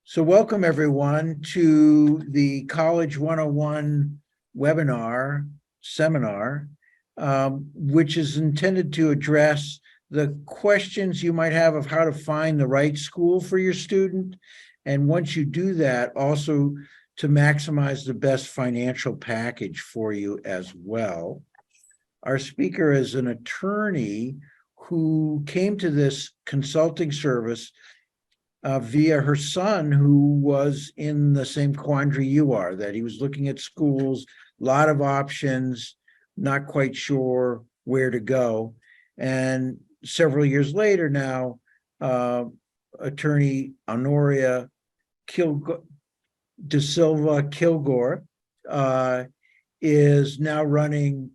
So welcome everyone to the College 101 seminar, which is intended to address the questions you might have of how to find the right school for your student. And once you do that, also to maximize the best financial package for you as well. Our speaker is an attorney who came to this consulting service via her son, who was in the same quandary you are, that he was looking at schools, a lot of options, not quite sure where to go. And several years later now, Attorney Honoria DaSilva-Kilgore is now running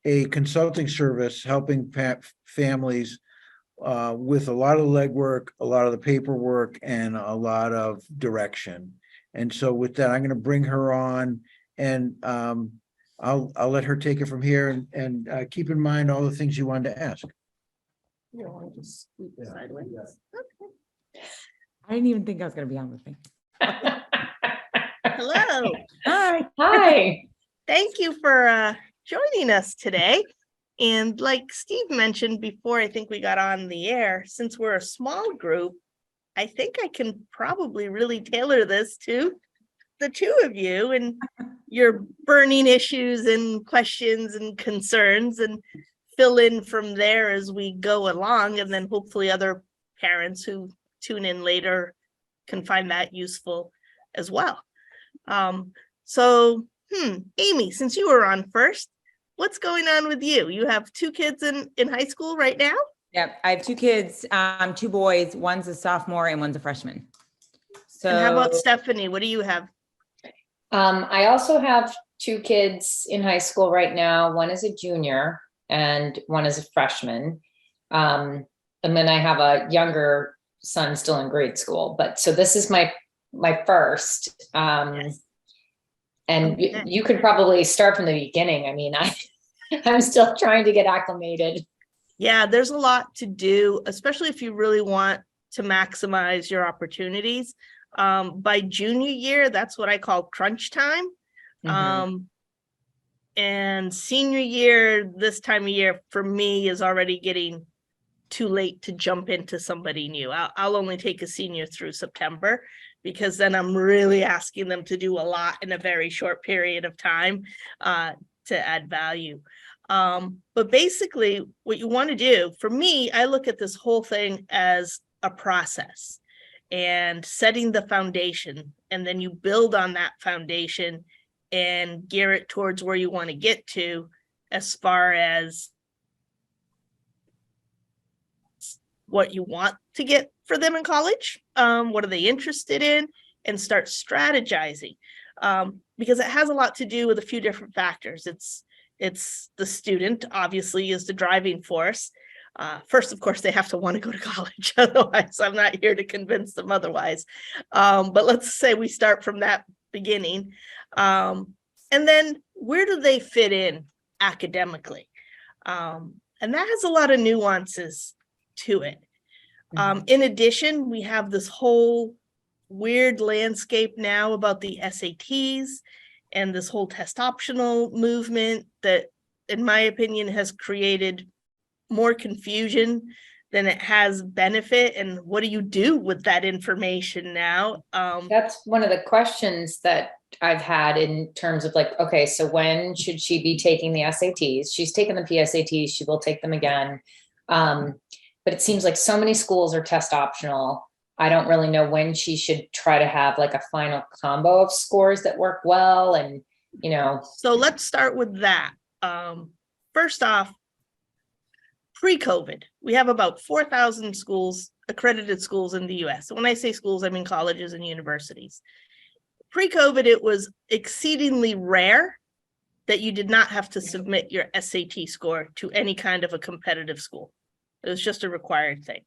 a consulting service helping families with a lot of legwork, a lot of the paperwork, and a lot of direction. And so with that, I'm going to bring her on, and I'll let her take it from here, and keep in mind all the things you wanted to ask. You don't want to just scoot sideways. Okay. I didn't even think I was going to be on the thing. Hello. Hi. Hi. Thank you for joining us today. And like Steve mentioned before, I think we got on the air, since we're a small group, I think I can probably really tailor this to the two of you and your burning issues and questions and concerns, and fill in from there as we go along. And then hopefully other parents who tune in later can find that useful as well. Amy, since you were on first, what's going on with you? You have two kids in high school right now? Yep. I have two kids, two boys. One's a sophomore and one's a freshman. So And how about Stephanie? What do you have? I also have two kids in high school right now. One is a junior and one is a freshman. And then I have a younger son still in grade school. But so this is my first. Yes. And Okay. you could probably start from the beginning. I mean, I'm still trying to get acclimated. Yeah, there's a lot to do, especially if you really want to maximize your opportunities. By junior year, that's what I call crunch time. Mhm. And senior year, this time of year for me is already getting too late to jump into somebody new. I'll only take a senior through September, because then I'm really asking them to do a lot in a very short period of time to add value. But basically what you want to do, for me, I look at this whole thing as a process and setting the foundation, and then you build on that foundation and gear it towards where you want to get to as far as what you want to get for them in college, what are they interested in, and start strategizing, because it has a lot to do with a few different factors. It's the student, obviously, is the driving force. First, of course, they have to want to go to college, otherwise I'm not here to convince them otherwise. But let's say we start from that beginning. And then where do they fit in academically? And that has a lot of nuances to it. In addition, we have this whole weird landscape now about the SATs and this whole test optional movement that, in my opinion, has created more confusion than it has benefit. And what do you do with that information now? That's one of the questions that I've had in terms of like, okay, so when should she be taking the SATs? She's taken the PSATs, she will take them again. But it seems like so many schools are test optional. I don't really know when she should try to have like a final combo of scores that work well. And, you know. So let's start with that. First off, pre-COVID, we have about 4,000 schools, accredited schools in the US. So when I say schools, I mean colleges and universities. Pre-COVID, it was exceedingly rare that you did not have to submit your SAT score to any kind of a competitive school. It was just a required thing.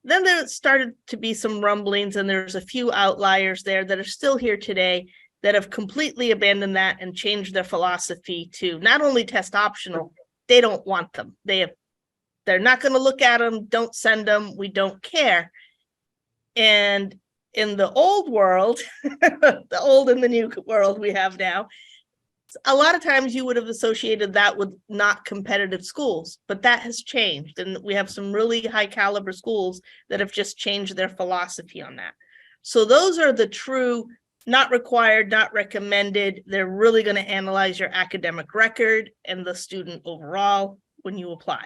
Then there started to be some rumblings, and there's a few outliers there that are still here today that have completely abandoned that and changed their philosophy to not only test optional, they don't want them. They're not going to look at them, don't send them, we don't care. And In the old world, the old and the new world we have now, a lot of times you would have associated that with not competitive schools, but that has changed. And we have some really high caliber schools that have just changed their philosophy on that. So those are the true, not required, not recommended. They're really going to analyze your academic record and the student overall when you apply.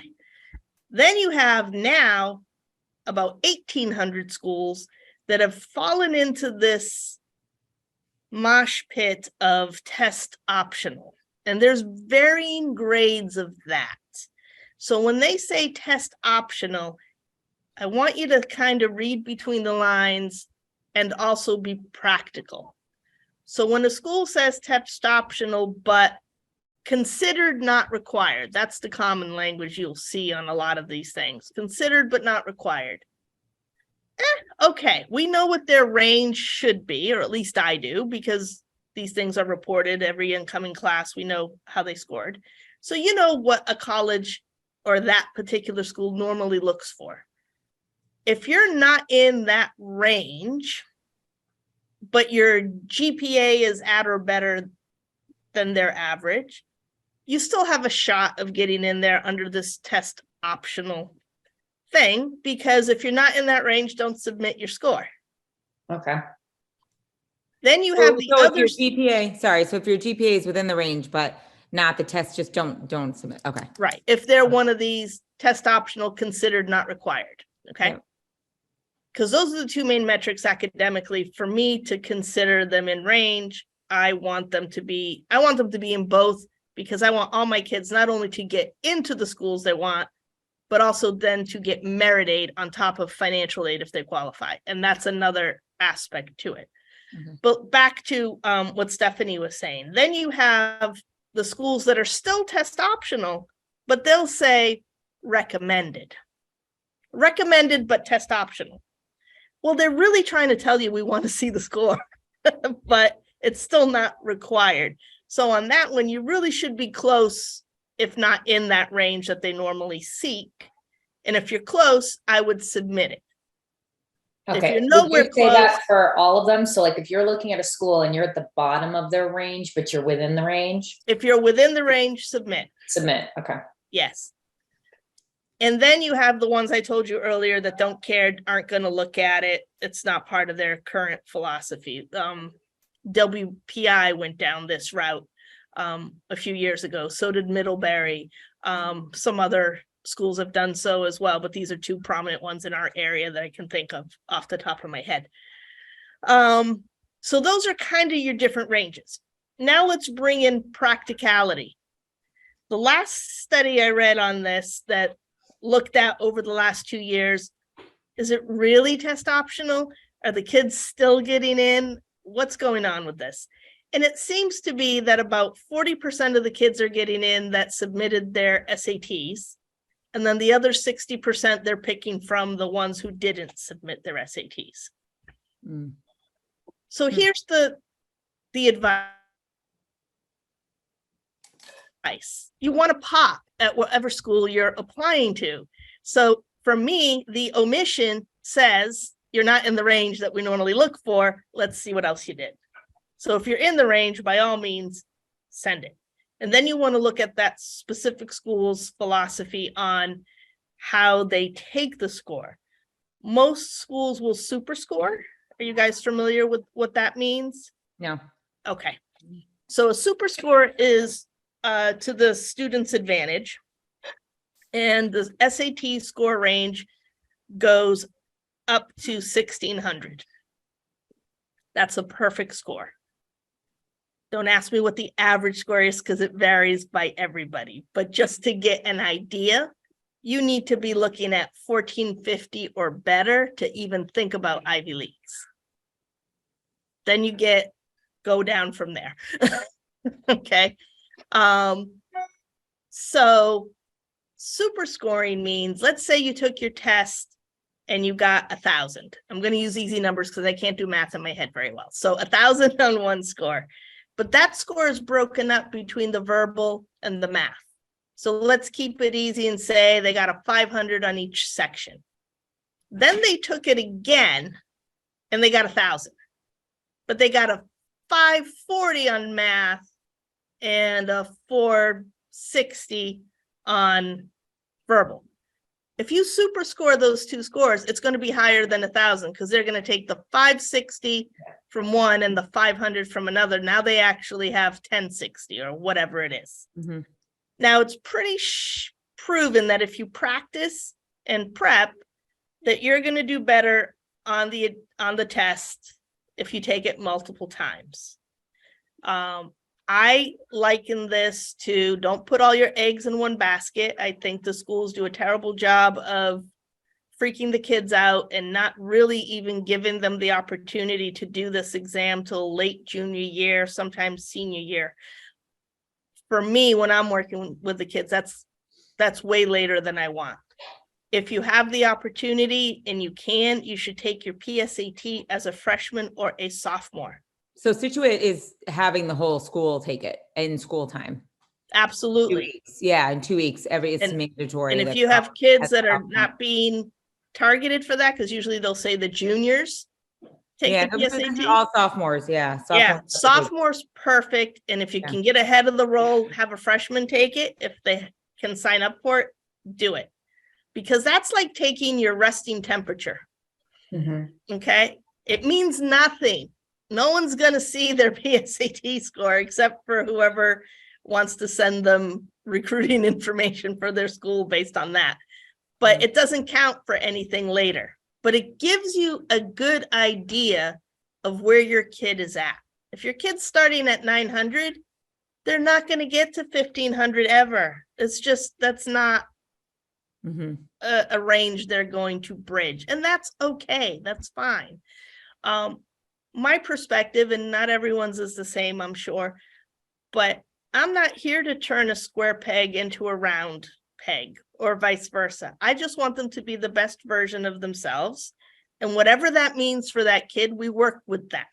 Then you have now about 1,800 schools that have fallen into this mosh pit of test optional. And there's varying grades of that. So when they say test optional, I want you to kind of read between the lines and also be practical. So when a school says test optional, but considered not required, that's the common language you'll see on a lot of these things. Considered but not required. Okay, we know what their range should be, or at least I do, because these things are reported every incoming class. We know how they scored. So you know what a college or that particular school normally looks for. If you're not in that range, but your GPA is at or better than their average, you still have a shot of getting in there under this test optional thing, because if you're not in that range, don't submit your score. Okay. Then you have the So if other your GPA, sorry, so if your GPA is within the range, but not the test, just don't submit. Okay. right. If they're one of these test optional, considered not required. Okay. Yep. Because those are the two main metrics academically for me to consider them in range. I want them to be in both, because I want all my kids not only to get into the schools they want, but also then to get merit aid on top of financial aid if they qualify. And that's another aspect to it. Mm-hmm. But back to what Stephanie was saying, then you have the schools that are still test optional, but they'll say recommended, but test optional. Well, they're really trying to tell you we want to see the score, but it's still not required. So on that one, you really should be close, if not in that range that they normally seek. And if you're close, I would submit it. Okay. If you're nowhere Would you say close, that for all of them? So like if you're looking at a school and you're at the bottom of their range, but you're within the range, if you're within the range, submit. submit. Okay. Yes. And then you have the ones I told you earlier that don't care, aren't going to look at it. It's not part of their current philosophy. WPI went down this route a few years ago. So did Middlebury. Some other schools have done so as well, but these are two prominent ones in our area that I can think of off the top of my head. So those are kind of your different ranges. Now let's bring in practicality. The last study I read on this that looked at over the last 2 years, is it really test optional? Are the kids still getting in? What's going on with this? And it seems to be that about 40% of the kids are getting in that submitted their SATs. And then the other 60% they're picking from the ones who didn't submit their SATs. Mm. So here's the advice. You want to pop at whatever school you're applying to. So for me, the omission says you're not in the range that we normally look for. Let's see what else you did. So if you're in the range, by all means, send it. And then you want to look at that specific school's philosophy on how they take the score. Most schools will super score. Are you guys familiar with what that means? No. Okay. So a super score is to the student's advantage. And the SAT score range goes up to 1,600. That's a perfect score. Don't ask me what the average score is because it varies by everybody. But just to get an idea, you need to be looking at 1,450 or better to even think about Ivy Leagues. Then you go down from there. Okay. So super scoring means, let's say you took your test and you got 1,000. I'm going to use easy numbers because I can't do math in my head very well. So 1,000 on one score. But that score is broken up between the verbal and the math. So let's keep it easy and say they got a 500 on each section. Then they took it again and they got 1,000, but they got a 540 on math and a 460 on verbal. If you super score those two scores, it's going to be higher than 1,000 because they're going to take the 560 from one and the 500 from another. Now they actually have 1060 or whatever it is. Mhm. Now it's pretty proven that if you practice and prep, that you're going to do better on the test if you take it multiple times. I liken this to don't put all your eggs in one basket. I think the schools do a terrible job of freaking the kids out and not really even giving them the opportunity to do this exam till late junior year, sometimes senior year. For me, when I'm working with the kids, that's way later than I want. If you have the opportunity and you can, you should take your PSAT as a freshman or a sophomore. So Situate is having the whole school take it in school time. 2 Absolutely. weeks. Yeah, in 2 weeks, it's And- mandatory. And if that you have kids that are sophomore. not being targeted for that, because usually they'll say the juniors take Yeah, the those are PSAT. all sophomores. Yeah. Yeah, sophomores. sophomore's perfect. And if you Yeah. can get ahead of the roll, have a freshman take it. If they can sign up for it, do it. Because that's like taking your resting temperature. Mhm. Okay, it means nothing. No one's going to see their PSAT score except for whoever wants to send them recruiting information for their school based on that. But it doesn't count for anything later. But it gives you a good idea of where your kid is at. If your kid's starting at 900, they're not going to get to 1,500 ever. It's just, that's not Mhm. a range they're going to bridge, and that's okay. That's fine. My perspective, and not everyone's is the same, I'm sure, but I'm not here to turn a square peg into a round peg or vice versa. I just want them to be the best version of themselves, and whatever that means for that kid, we work with that.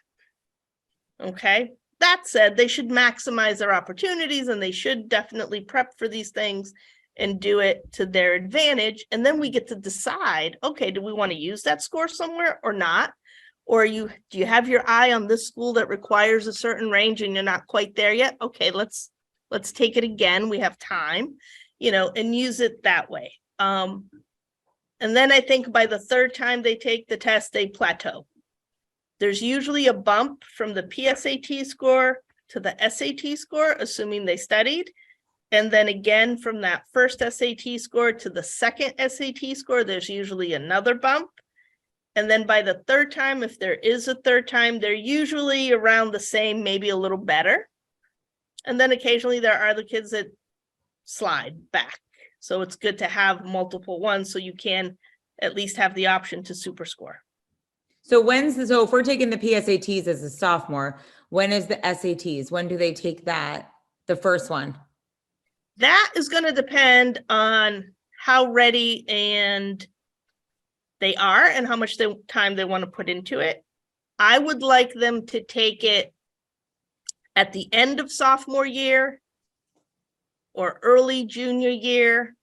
Okay, that said, they should maximize their opportunities, and they should definitely prep for these things and do it to their advantage. And then we get to decide, okay, do we want to use that score somewhere or not? Or do you have your eye on this school that requires a certain range and you're not quite there yet? Okay, let's take it again. We have time, and use it that way. And then I think by the third time they take the test, they plateau. There's usually a bump from the PSAT score to the SAT score, assuming they studied. And then again, from that first SAT score to the second SAT score, there's usually another bump. And then by the third time, if there is a third time, they're usually around the same, maybe a little better. And then occasionally there are the kids that slide back. So it's good to have multiple ones so you can at least have the option to super score. So so if we're taking the PSATs as a sophomore, when is the SATs? When do they take that? The first one? That is going to depend on how ready and they are and how much time they want to put into it. I would like them to take it at the end of sophomore year or early junior year,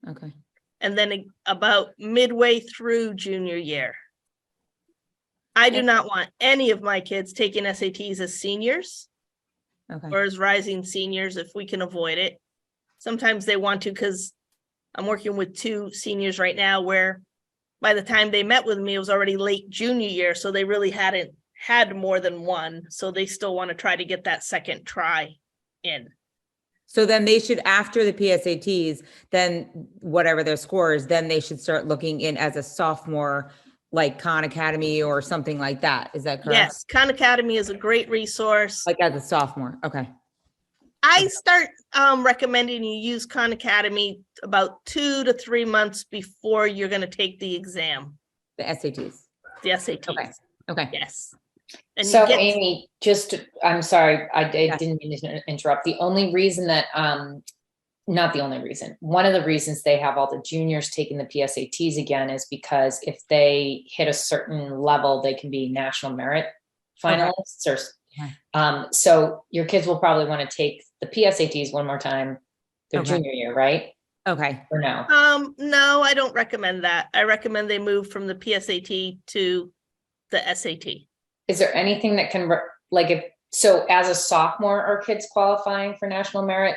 Okay. and then about midway through junior year. I do not want any of my kids taking SATs as seniors Okay. or as rising seniors if we can avoid it. Sometimes they want to, because I'm working with 2 seniors right now where by the time they met with me, it was already late junior year. So they really hadn't had more than one. So they still want to try to get that second try in. So then they should, after the PSATs, then whatever their scores, then they should start looking in as a sophomore, like Khan Academy or something like that. Is that correct? Yes, Khan Academy is a great resource. Like as a sophomore. Okay. I start recommending you use Khan Academy about 2 to 3 months before you're going to take the exam, The SATs. the SATs. Okay. Okay. Yes. And So you get, Amy, I'm sorry, I Yeah. didn't mean to interrupt. The only reason that, not the only reason, one of the reasons they have all the juniors taking the PSATs again is because if they hit a certain level, they can be national merit finalists or, so your kids will probably want to take the PSATs one more time their junior year, right? Okay. Or no? no, I don't recommend that. I recommend they move from the PSAT to the SAT. Is there anything that can, like, if, so as a sophomore, are kids qualifying for national merit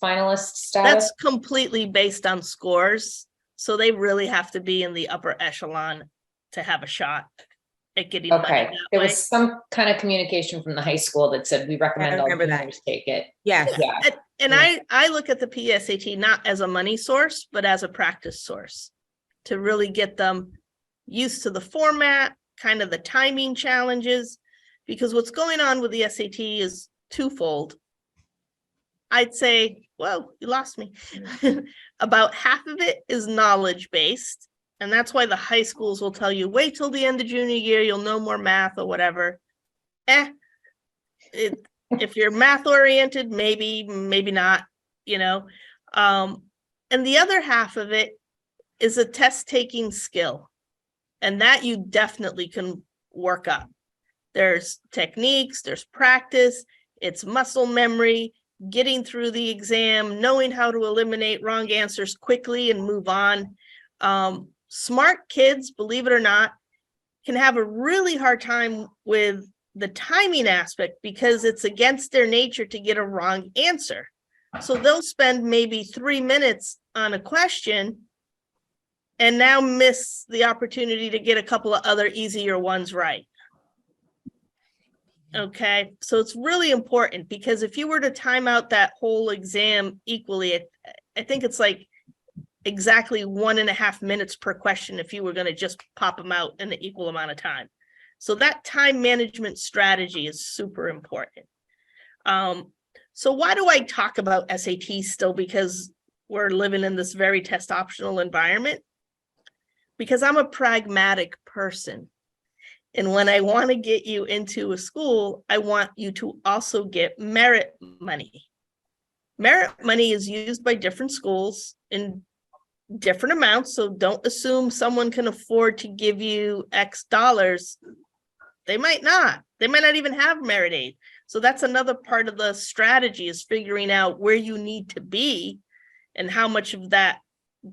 finalist status? That's completely based on scores. So they really have to be in the upper echelon to have a shot at getting money Okay, that there way. was some kind of communication from the high school that said, we recommend all remember that. juniors take it. Yes. Yeah, And I look at the PSAT not as a money source, but as a practice source to really get them used to the format, kind of the timing challenges, because what's going on with the SAT is twofold. I'd say, whoa, you lost me. About half of it is knowledge-based. And that's why the high schools will tell you, wait till the end of junior year, you'll know more math or whatever. If you're math oriented, maybe not, you know. And the other half of it is a test taking skill. And that you definitely can work up. There's techniques, there's practice, it's muscle memory, getting through the exam, knowing how to eliminate wrong answers quickly and move on. Smart kids, believe it or not, can have a really hard time with the timing aspect because it's against their nature to get a wrong answer. So they'll spend maybe 3 minutes on a question and now miss the opportunity to get a couple of other easier ones right. Okay, so it's really important because if you were to time out that whole exam equally, I think it's like exactly 1.5 minutes per question if you were going to just pop them out in the equal amount of time. So that time management strategy is super important. So why do I talk about SAT still? Because we're living in this very test optional environment. Because I'm a pragmatic person. And when I want to get you into a school, I want you to also get merit money. Merit money is used by different schools in different amounts. So don't assume someone can afford to give you X dollars. They might not. They might not even have merit aid. So that's another part of the strategy is figuring out where you need to be and how much of that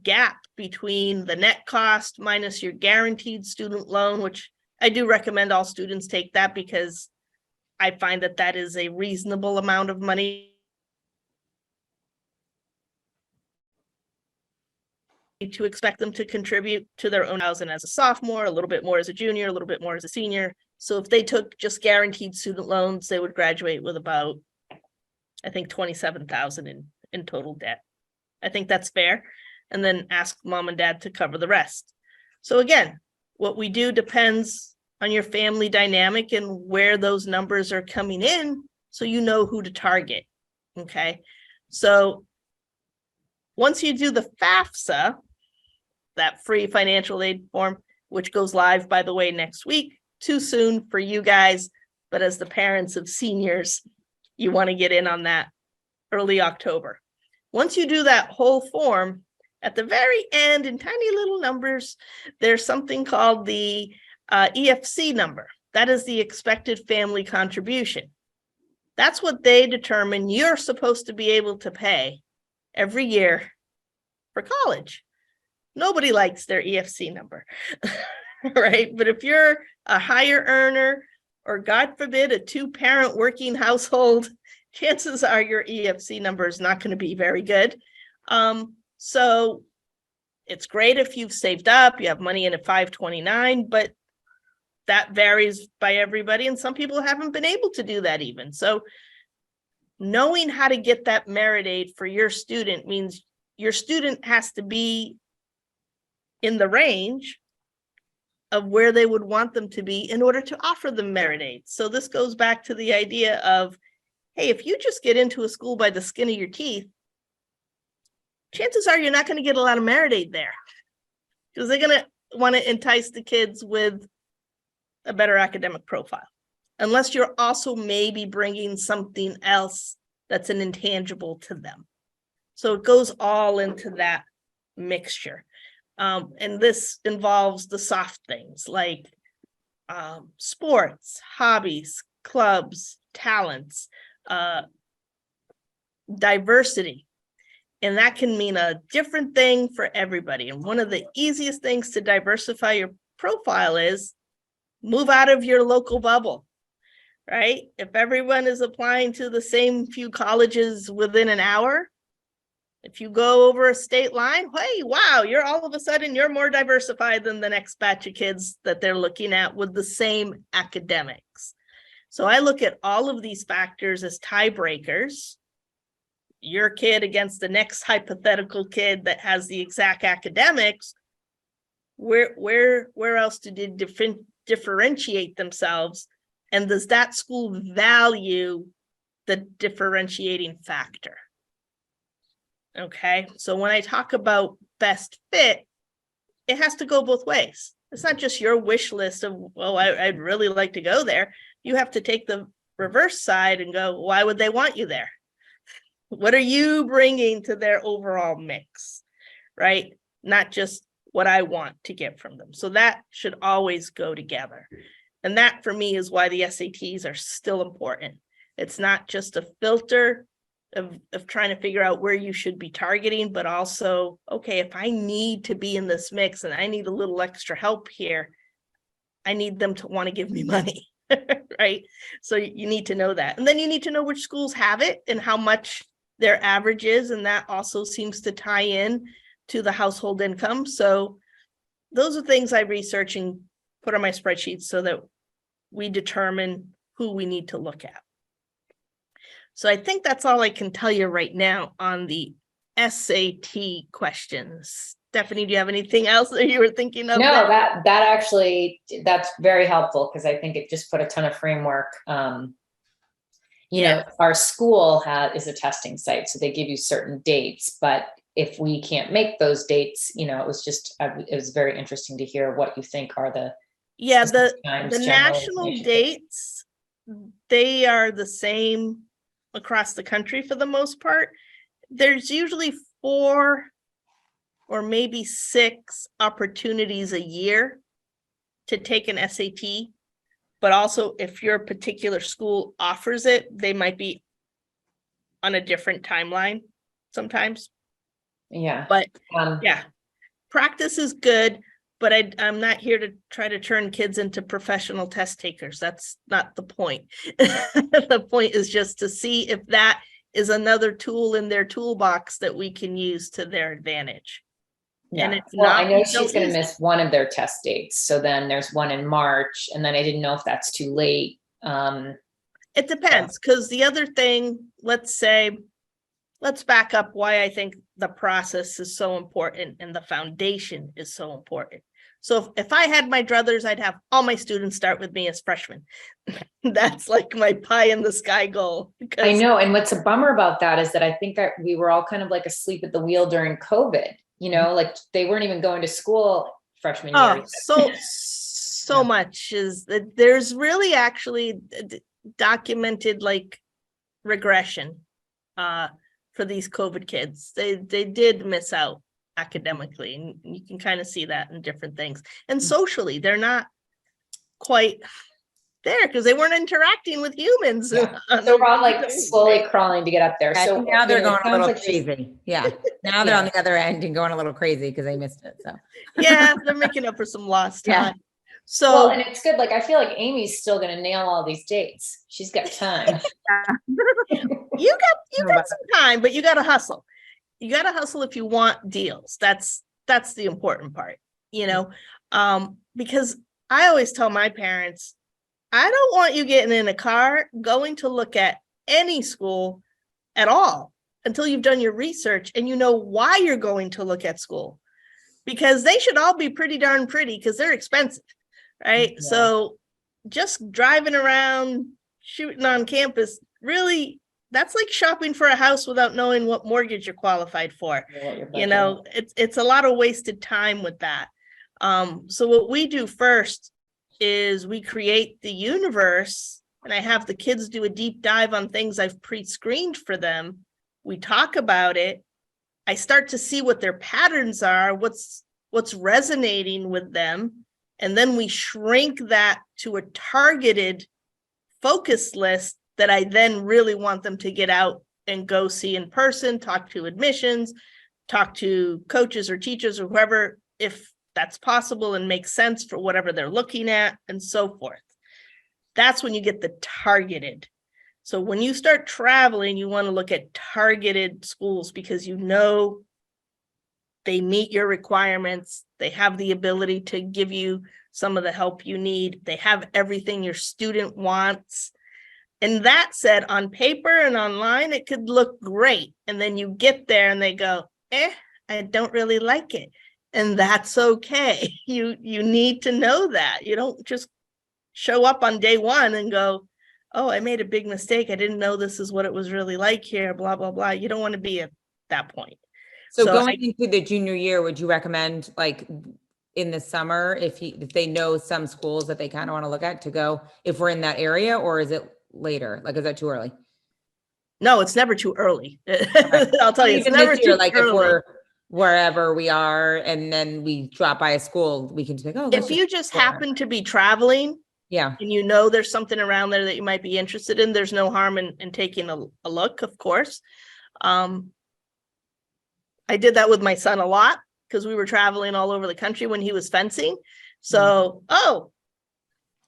gap between the net cost minus your guaranteed student loan, which I do recommend all students take that because I find that that is a reasonable amount of money to expect them to contribute to their own housing as a sophomore, a little bit more as a junior, a little bit more as a senior. So if they took just guaranteed student loans, they would graduate with about, I think, $27,000 in total debt. I think that's fair. And then ask mom and dad to cover the rest. So again, what we do depends on your family dynamic and where those numbers are coming in, so you know who to target. Okay. So once you do the FAFSA, that free financial aid form, which goes live, by the way, next week, too soon for you guys, but as the parents of seniors, you want to get in on that early October. Once you do that whole form, at the very end, in tiny little numbers, there's something called the EFC number. That is the expected family contribution. That's what they determine you're supposed to be able to pay every year for college. Nobody likes their EFC number, right? But if you're a higher earner, or God forbid, a 2-parent working household, chances are your EFC number is not going to be very good. So it's great if you've saved up, you have money in a 529, but that varies by everybody. And some people haven't been able to do that even. So knowing how to get that merit aid for your student means your student has to be in the range of where they would want them to be in order to offer them merit aid. So this goes back to the idea of, hey, if you just get into a school by the skin of your teeth, chances are you're not going to get a lot of merit aid there because they're going to want to entice the kids with a better academic profile, unless you're also maybe bringing something else that's an intangible to them. So it goes all into that mixture. And this involves the soft things like sports, hobbies, clubs, talents, diversity. And that can mean a different thing for everybody. And one of the easiest things to diversify your profile is move out of your local bubble, right? If everyone is applying to the same few colleges within an hour, if you go over a state line, hey, wow, you're all of a sudden, you're more diversified than the next batch of kids that they're looking at with the same academics. So I look at all of these factors as tiebreakers. Your kid against the next hypothetical kid that has the exact academics, where else do they differentiate themselves? And does that school value the differentiating factor? Okay, so when I talk about best fit, it has to go both ways. It's not just your wish list of, well, I'd really like to go there. You have to take the reverse side and go, why would they want you there? What are you bringing to their overall mix, right? Not just what I want to get from them. So that should always go together. And that for me is why the SATs are still important. It's not just a filter of trying to figure out where you should be targeting, but also, okay, if I need to be in this mix and I need a little extra help here, I need them to want to give me money, right? So you need to know that. And then you need to know which schools have it and how much their average is. And that also seems to tie in to the household income. So those are things I research and put on my spreadsheets so that we determine who we need to look at. So I think that's all I can tell you right now on the SAT questions. Stephanie, do you have anything else that you were thinking of? No, that actually, that's very helpful because I think it just put a ton of framework. You know, our school is a testing site, so they give you certain dates, but if we can't make those dates, you know, it was very interesting to hear what you think are the national dates. They are the same across the country for the most part. There's usually 4 or maybe 6 opportunities a year to take an SAT, but also if your particular school offers it, they might be on a different timeline sometimes. Yeah. But practice is good, but I'm not here to try to turn kids into professional test takers. That's not the point. The point is just to see if that is another tool in their toolbox that we can use to their advantage. Yeah. And it's I know she's going to miss one of their test dates. So then there's one in March, and then I didn't know if that's too late. It depends, because the other thing, let's back up why I think the process is so important and the foundation is so important. So if I had my druthers, I'd have all my students start with me as freshmen. That's like my pie in the sky goal. I know. And what's a bummer about that is that I think that we were all kind of like asleep at the wheel during COVID, you know, like they weren't even going to school freshman year. So much is that there's really actually documented like regression for these COVID kids. They did miss out academically, and you can kind of see that in different things. And socially, they're not quite there because they weren't interacting with humans. Yeah. So we're all like slowly crawling to get up there. So now they're going a little crazy. Yeah. Now they're on the other end and going a little crazy because they missed it. So yeah, they're making up for some lost time. Yeah. So and it's good. Like I feel like Amy's still going to nail all these dates. She's got time. You got some time, but you got to hustle. You got to hustle if you want deals. That's the important part, you know, because I always tell my parents, I don't want you getting in a car, going to look at any school at all until you've done your research and you know why you're going to look at school, because they should all be pretty darn pretty because they're expensive, right? Yeah. So just driving around, shooting on campus, really, that's like shopping for a house without knowing what mortgage you're qualified for. You know, it's a lot of wasted time with that. So what we do first is we create the universe, and I have the kids do a deep dive on things I've pre-screened for them. We talk about it. I start to see what their patterns are, what's resonating with them. And then we shrink that to a targeted focus list that I then really want them to get out and go see in person, talk to admissions, talk to coaches or teachers or whoever, if that's possible and makes sense for whatever they're looking at and so forth. That's when you get the targeted. So when you start traveling, you want to look at targeted schools because you know they meet your requirements. They have the ability to give you some of the help you need. They have everything your student wants. And that said, on paper and online, it could look great. And then you get there and they go, I don't really like it. And that's okay. You need to know that. You don't just show up on day one and go, oh, I made a big mistake. I didn't know this is what it was really like here, blah, blah, blah. You don't want to be at that point. So going into the junior year, would you recommend like in the summer, if they know some schools that they kind of want to look at to go if we're in that area, or is it later? Like, is that too early? No, it's never too early. I'll tell you, it's Even never this year, too like early. if we're wherever we are and then we drop by a school, we can just like, oh, If you just happen to be traveling, yeah, and you know there's something around there that you might be interested in, there's no harm in taking a look, of course. I did that with my son a lot because we were traveling all over the country when he was fencing. So, oh,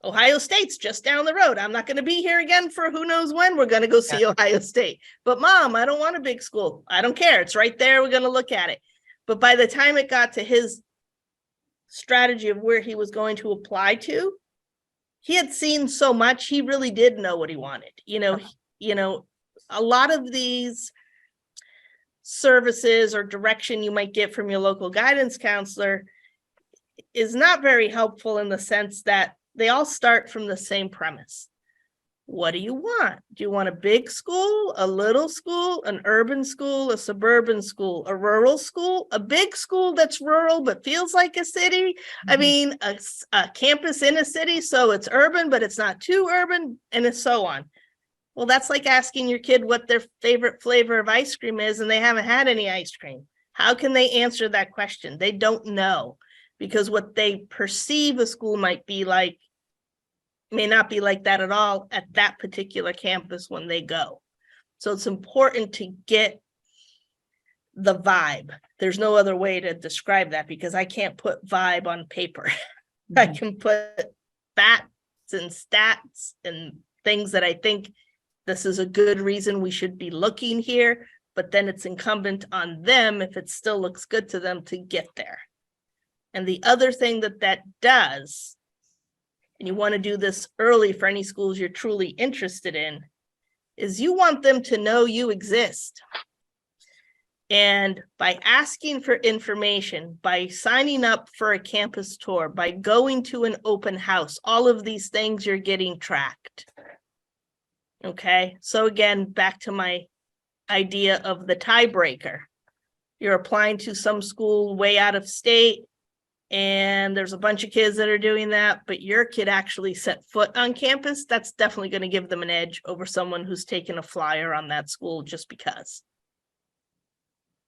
Ohio State's just down the road. I'm not going to be here again for who knows when. We're going to go see Ohio State. But Mom, I don't want a big school. I don't care. It's right there. We're going to look at it. But by the time it got to his strategy of where he was going to apply to, he had seen so much. He really did know what he wanted. You know, a lot of these services or direction you might get from your local guidance counselor is not very helpful in the sense that they all start from the same premise. What do you want? Do you want a big school, a little school, an urban school, a suburban school, a rural school, a big school that's rural but feels like a city? I mean, a campus in a city, so it's urban, but it's not too urban, and so on. Well, that's like asking your kid what their favorite flavor of ice cream is, and they haven't had any ice cream. How can they answer that question? They don't know, because what they perceive a school might be like may not be like that at all at that particular campus when they go. So it's important to get the vibe. There's no other way to describe that because I can't put vibe on paper. I can put facts and stats and things that I think this is a good reason we should be looking here, but then it's incumbent on them, if it still looks good to them, to get there. And the other thing that does, and you want to do this early for any schools you're truly interested in, is you want them to know you exist. And by asking for information, by signing up for a campus tour, by going to an open house, all of these things you're getting tracked. Okay, so again, back to my idea of the tiebreaker. You're applying to some school way out of state, and there's a bunch of kids that are doing that, but your kid actually set foot on campus. That's definitely going to give them an edge over someone who's taken a flyer on that school just because.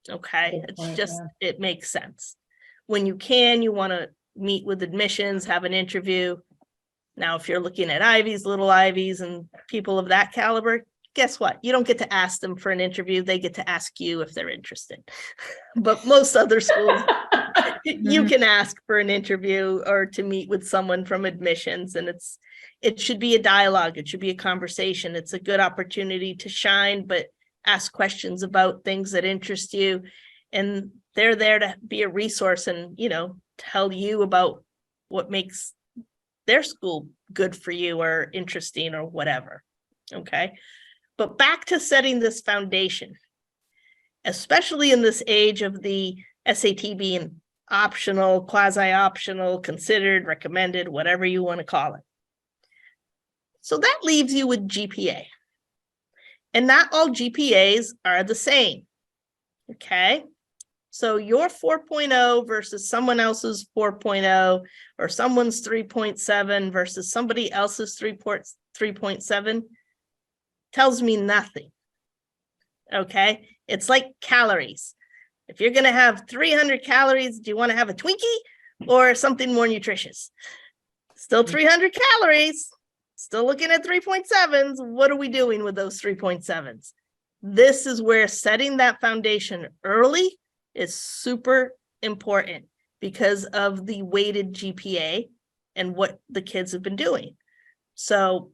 Okay, it's just, it makes sense. When you can, you want to meet with admissions, have an interview. Now, if you're looking at Ivies, little Ivies, and people of that caliber, guess what? You don't get to ask them for an interview. They get to ask you if they're interested. But most other schools, you can ask for an interview or to meet with someone from admissions, and it should be a dialogue. It should be a conversation. It's a good opportunity to shine, but ask questions about things that interest you. And they're there to be a resource and, tell you about what makes their school good for you or interesting or whatever. Okay. But back to setting this foundation, especially in this age of the SAT being optional, quasi-optional, considered, recommended, whatever you want to call it. So that leaves you with GPA. And not all GPAs are the same. Okay. So your 4.0 versus someone else's 4.0, or someone's 3.7 versus somebody else's 3.7 tells me nothing. Okay. It's like calories. If you're going to have 300 calories, do you want to have a Twinkie or something more nutritious? Still 300 calories, still looking at 3.7s. What are we doing with those 3.7s? This is where setting that foundation early is super important. because of the weighted GPA and what the kids have been doing. So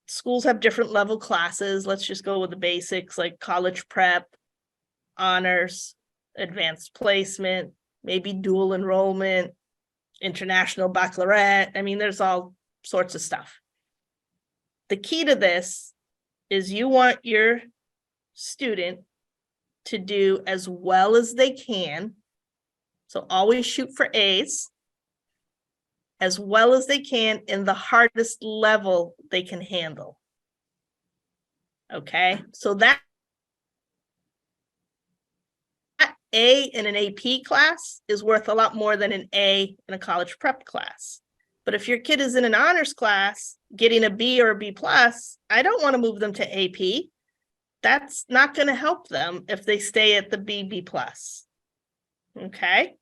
schools have different level classes. Let's just go with the basics like college prep, honors, advanced placement, maybe dual enrollment, international baccalaureate. I mean, there's all sorts of stuff. The key to this is you want your student to do as well as they can. So always shoot for A's, as well as they can in the hardest level they can handle. Okay, so that A in an AP class is worth a lot more than an A in a college prep class. But if your kid is in an honors class, getting a B or a B plus, I don't want to move them to AP. That's not going to help them if they stay at the B plus. Okay.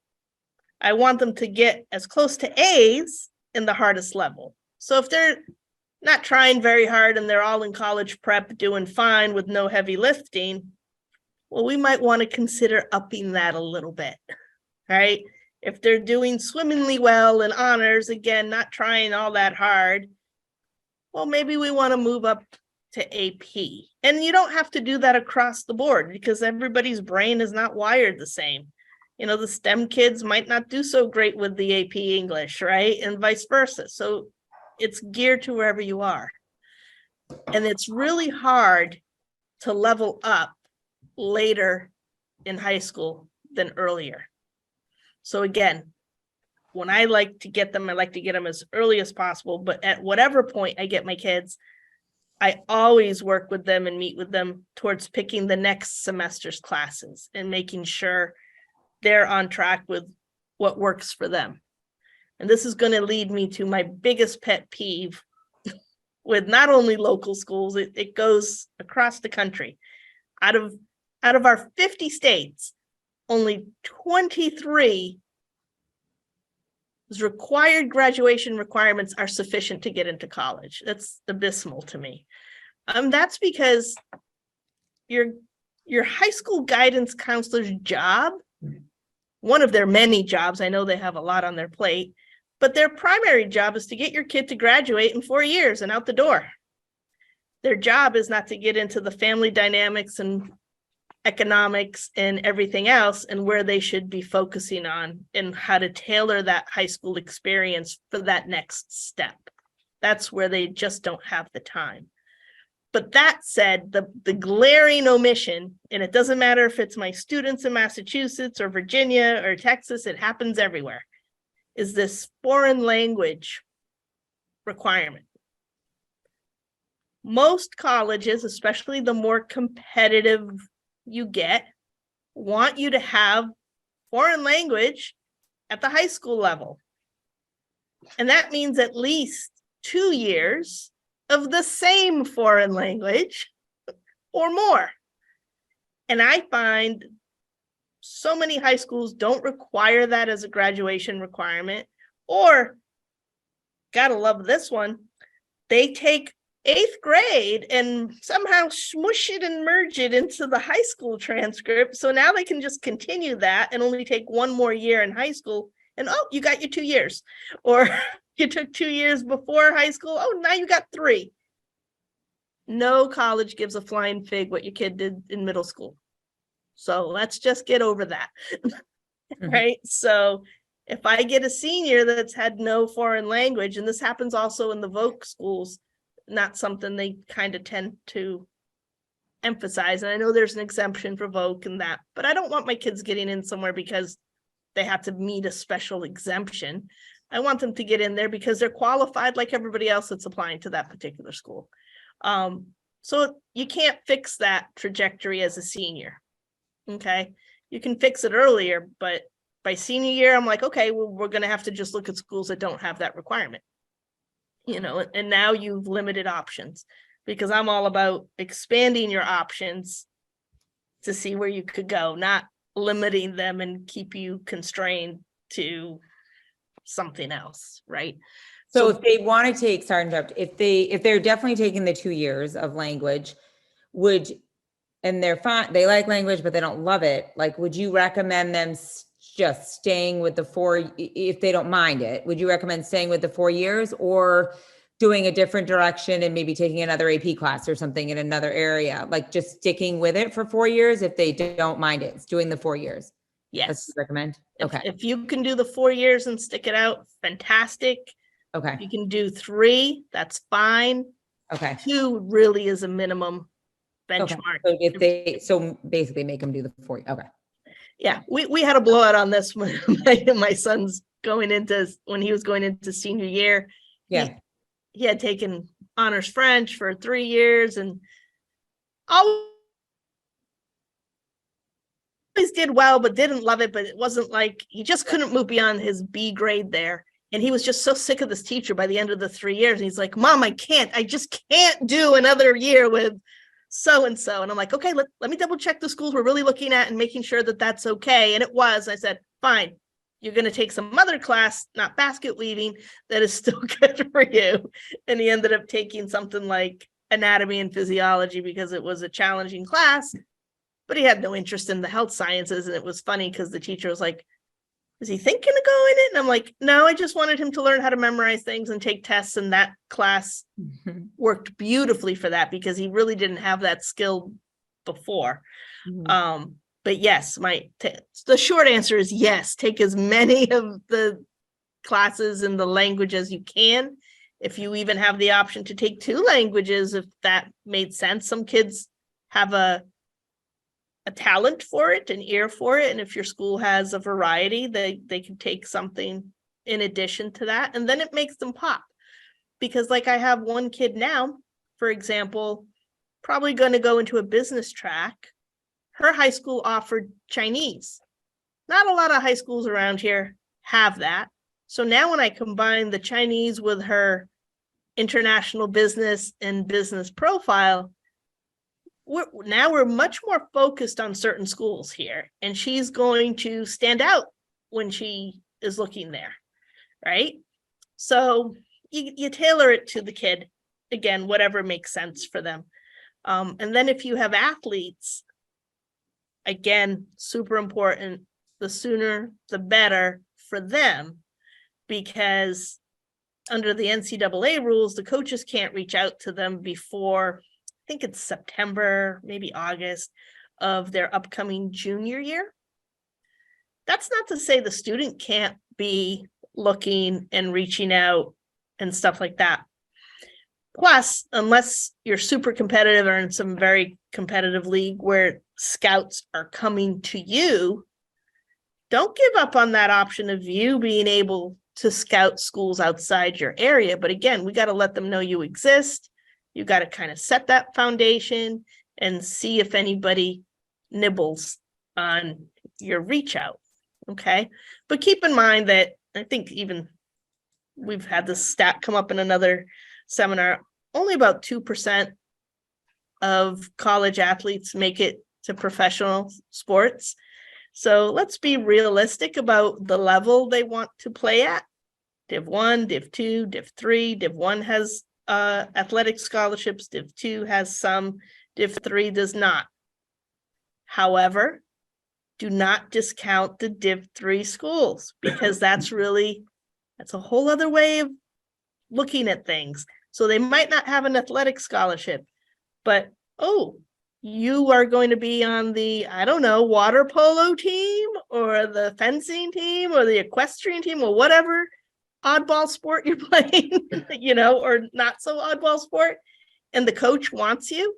I want them to get as close to A's in the hardest level. So if they're not trying very hard and they're all in college prep doing fine with no heavy lifting, well, we might want to consider upping that a little bit, right? If they're doing swimmingly well in honors, again, not trying all that hard, well, maybe we want to move up to AP. And you don't have to do that across the board because everybody's brain is not wired the same. You know, the STEM kids might not do so great with the AP English, right? And vice versa. So it's geared to wherever you are. And it's really hard to level up later in high school than earlier. So again, when I like to get them, I like to get them as early as possible, but at whatever point I get my kids, I always work with them and meet with them towards picking the next semester's classes and making sure they're on track with what works for them. And this is going to lead me to my biggest pet peeve with not only local schools, it goes across the country. Out of our 50 states, only 23 required graduation requirements are sufficient to get into college. That's abysmal to me. That's because your high school guidance counselor's job, one of their many jobs, I know they have a lot on their plate, but their primary job is to get your kid to graduate in 4 years and out the door. Their job is not to get into the family dynamics and economics and everything else and where they should be focusing on and how to tailor that high school experience for that next step. That's where they just don't have the time. But that said, the glaring omission, and it doesn't matter if it's my students in Massachusetts or Virginia or Texas, it happens everywhere, is this foreign language requirement. Most colleges, especially the more competitive you get, want you to have foreign language at the high school level. And that means at least 2 years of the same foreign language or more. And I find so many high schools don't require that as a graduation requirement, or, gotta love this one, they take 8th grade and somehow smush it and merge it into the high school transcript. So now they can just continue that and only take 1 more year in high school. And oh, you got your 2 years. Or you took 2 years before high school. Oh, now you got 3. No college gives a flying fig what your kid did in middle school. So let's just get over that. Right? So if I get a senior that's had no foreign language, and this happens also in the VOC schools, not something they kind of tend to emphasize. And I know there's an exemption for VOC and that, but I don't want my kids getting in somewhere because they have to meet a special exemption. I want them to get in there because they're qualified like everybody else that's applying to that particular school. So you can't fix that trajectory as a senior. Okay. You can fix it earlier, but by senior year, I'm like, okay, well, we're going to have to just look at schools that don't have that requirement. You know, and now you've limited options, because I'm all about expanding your options to see where you could go, not limiting them and keep you constrained to something else, right? So if they want to take, sorry to interrupt, if they're definitely taking the 2 years of language, and they're fine, they like language, but they don't love it, like, would you recommend them just staying with the 4, if they don't mind it, would you recommend staying with the 4 years or doing a different direction and maybe taking another AP class or something in another area? Like just sticking with it for 4 years if they don't mind it, it's doing the 4 years. That's Yes. what you recommend? Okay, If you can do the 4 years and stick it out, fantastic. okay, You can do 3, that's fine. okay. 2 really is a minimum Okay, benchmark. so basically make them do the 4, okay. Yeah, we had a blowout on this when my son's when he was going into senior year. Yeah, He had taken honors French for 3 years and always did well, but didn't love it. But it wasn't like he just couldn't move beyond his B grade there. And he was just so sick of this teacher by the end of the 3 years. And he's like, Mom, I just can't do another year with so-and-so. And I'm like, okay, let me double check the schools we're really looking at and making sure that that's okay. And it was. I said, fine, you're going to take some other class, not basket weaving, that is still good for you. And he ended up taking something like anatomy and physiology because it was a challenging class, but he had no interest in the health sciences. And it was funny because the teacher was like, is he thinking of going in? And I'm like, no, I just wanted him to learn how to memorize things and take tests. And that class worked beautifully for that because he really didn't have that skill before. But yes, the short answer is yes, take as many of the classes in the language as you can. If you even have the option to take 2 languages, if that made sense. Some kids have a talent for it, an ear for it. And if your school has a variety, they can take something in addition to that. And then it makes them pop. Because like I have one kid now, for example, probably going to go into a business track. Her high school offered Chinese. Not a lot of high schools around here have that. So now when I combine the Chinese with her international business and business profile, we're much more focused on certain schools here, and she's going to stand out when she is looking there, right? So you tailor it to the kid, again, whatever makes sense for them. And then if you have athletes, again, super important, the sooner the better for them, because under the NCAA rules, the coaches can't reach out to them before, I think it's September, maybe August of their upcoming junior year. That's not to say the student can't be looking and reaching out and stuff like that. Plus, unless you're super competitive or in some very competitive league where scouts are coming to you, don't give up on that option of you being able to scout schools outside your area. But again, we got to let them know you exist. You got to kind of set that foundation and see if anybody nibbles on your reach out. Okay. But keep in mind that I think even we've had this stat come up in another seminar, only about 2% of college athletes make it to professional sports. So let's be realistic about the level they want to play at. Div 1, Div 2, Div 3. Div 1 has athletic scholarships. Div 2 has some. Div 3 does not. However, do not discount the Div 3 schools, because that's a whole other way of looking at things. So they might not have an athletic scholarship, but you are going to be on the, I don't know, water polo team or the fencing team or the equestrian team or whatever oddball sport you're playing, or not so oddball sport, and the coach wants you.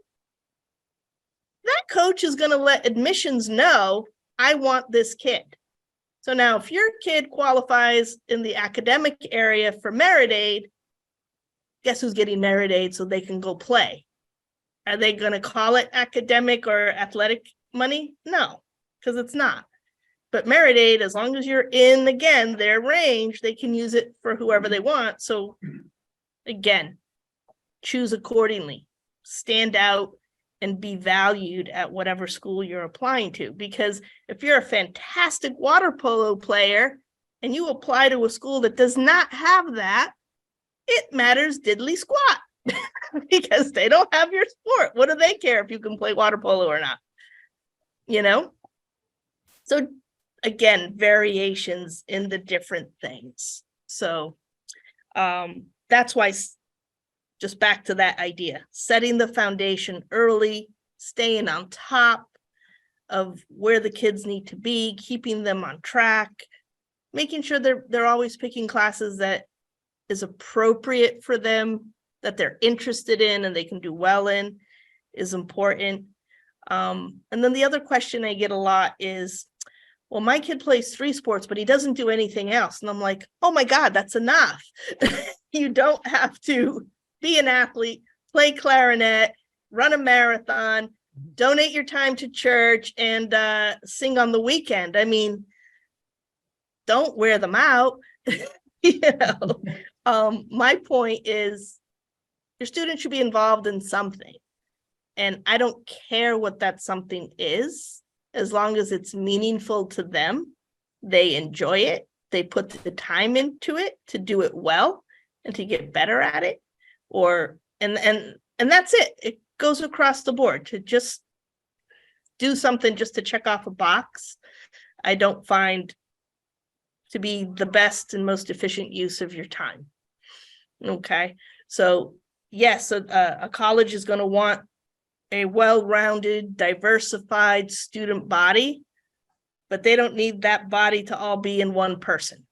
That coach is going to let admissions know, I want this kid. So now if your kid qualifies in the academic area for merit aid, guess who's getting merit aid so they can go play? Are they going to call it academic or athletic money? No, because it's not. But merit aid, as long as you're in, again, their range, they can use it for whoever they want. So again, choose accordingly, stand out, and be valued at whatever school you're applying to. Because if you're a fantastic water polo player and you apply to a school that does not have that, it matters diddly squat because they don't have your sport. What do they care if you can play water polo or not? So again, variations in the different things. So that's why, just back to that idea, setting the foundation early, staying on top of where the kids need to be, keeping them on track, making sure they're always picking classes that is appropriate for them, that they're interested in and they can do well in, is important. And then the other question I get a lot is, well, my kid plays 3 sports, but he doesn't do anything else. And I'm like, oh my God, that's enough. You don't have to be an athlete, play clarinet, run a marathon, donate your time to church, and sing on the weekend. I mean, don't wear them out. You know, my point is your student should be involved in something. And I don't care what that something is, as long as it's meaningful to them, they enjoy it, they put the time into it to do it well and to get better at it. And that's it. It goes across the board. To just do something just to check off a box, I don't find to be the best and most efficient use of your time. Okay, so yes, a college is going to want a well-rounded, diversified student body, but they don't need that body to all be in one person.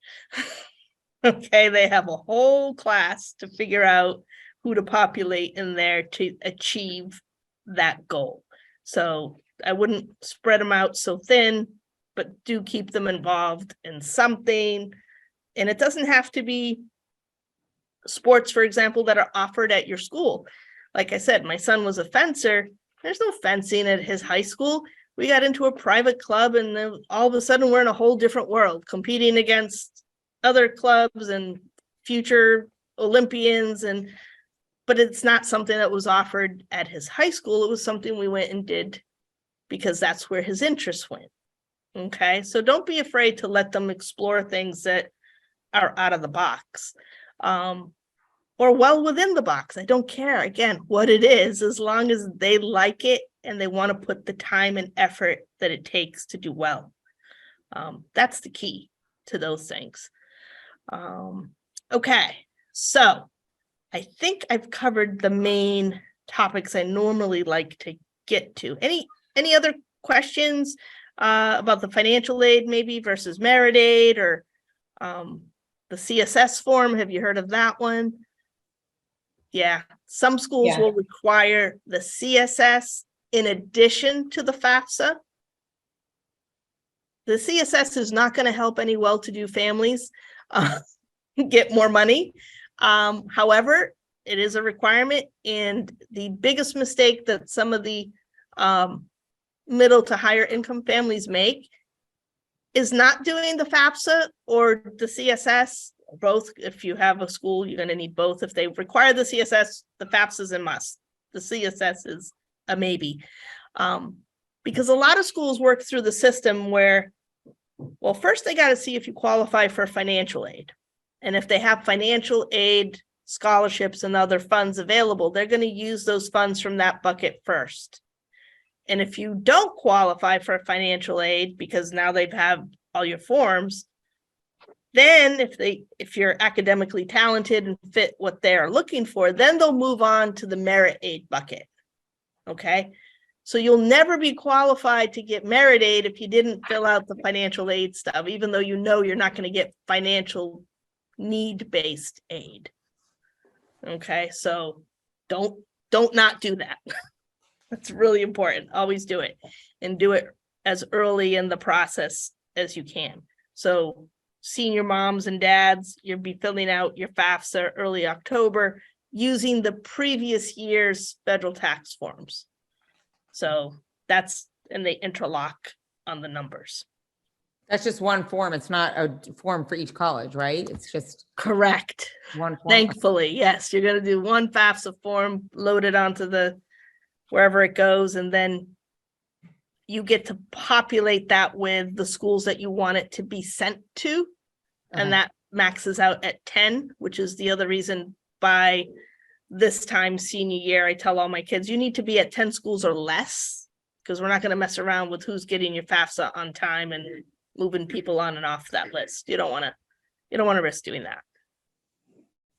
Okay, they have a whole class to figure out who to populate in there to achieve that goal. So I wouldn't spread them out so thin, but do keep them involved in something. And it doesn't have to be sports, for example, that are offered at your school. Like I said, my son was a fencer. There's no fencing at his high school. We got into a private club, and then all of a sudden we're in a whole different world, competing against other clubs and future Olympians. But it's not something that was offered at his high school. It was something we went and did because that's where his interests went. Okay, so don't be afraid to let them explore things that are out of the box. Or well within the box. I don't care, again, what it is, as long as they like it and they want to put the time and effort that it takes to do well. That's the key to those things. Okay, so I think I've covered the main topics I normally like to get to. Any other questions about the financial aid maybe versus merit aid, or the CSS form? Have you heard of that one? Yeah, some schools will require the CSS in addition to the FAFSA. The CSS is not going to help any well-to-do families get more money. However, it is a requirement, and the biggest mistake that some of the middle to higher income families make is not doing the FAFSA or the CSS. Both. If you have a school, you're going to need both. If they require the CSS, the FAFSA is a must. The CSS is a maybe. Because a lot of schools work through the system where, well, first they got to see if you qualify for financial aid. And if they have financial aid, scholarships, and other funds available, they're going to use those funds from that bucket first. And if you don't qualify for financial aid, because now they've have all your forms, then if you're academically talented and fit what they're looking for, then they'll move on to the merit aid bucket. Okay, so you'll never be qualified to get merit aid if you didn't fill out the financial aid stuff, even though you know you're not going to get financial need-based aid. Okay, so don't not do that. That's really important. Always do it, and do it as early in the process as you can. So senior moms and dads, you'll be filling out your FAFSA early October using the previous year's federal tax forms. So and they interlock on the numbers. That's just one form. It's not a form for each college, right? It's just correct. One form. Thankfully, yes, you're going to do one FAFSA form, load it onto wherever it goes, and then you get to populate that with the schools that you want it to be sent to. And that maxes out at 10, which is the other reason by this time senior year, I tell all my kids, you need to be at 10 schools or less, because we're not going to mess around with who's getting your FAFSA on time and moving people on and off that list. You don't want to risk doing that.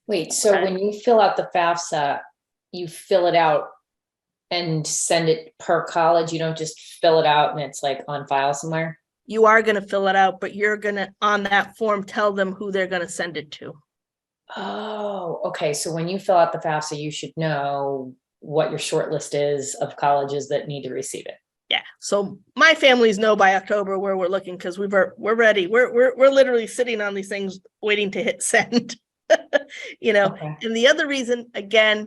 Wait, so Okay. when you fill out the FAFSA, you fill it out and send it per college? You don't just fill it out and it's like on file somewhere? You are going to fill it out, but you're going to, on that form, tell them who they're going to send it to. Oh, okay. So when you fill out the FAFSA, you should know what your short list is of colleges that need to receive it. Yeah. So my families know by October where we're looking, because we're ready. We're literally sitting on these things waiting to hit send. Okay. And the other reason, again,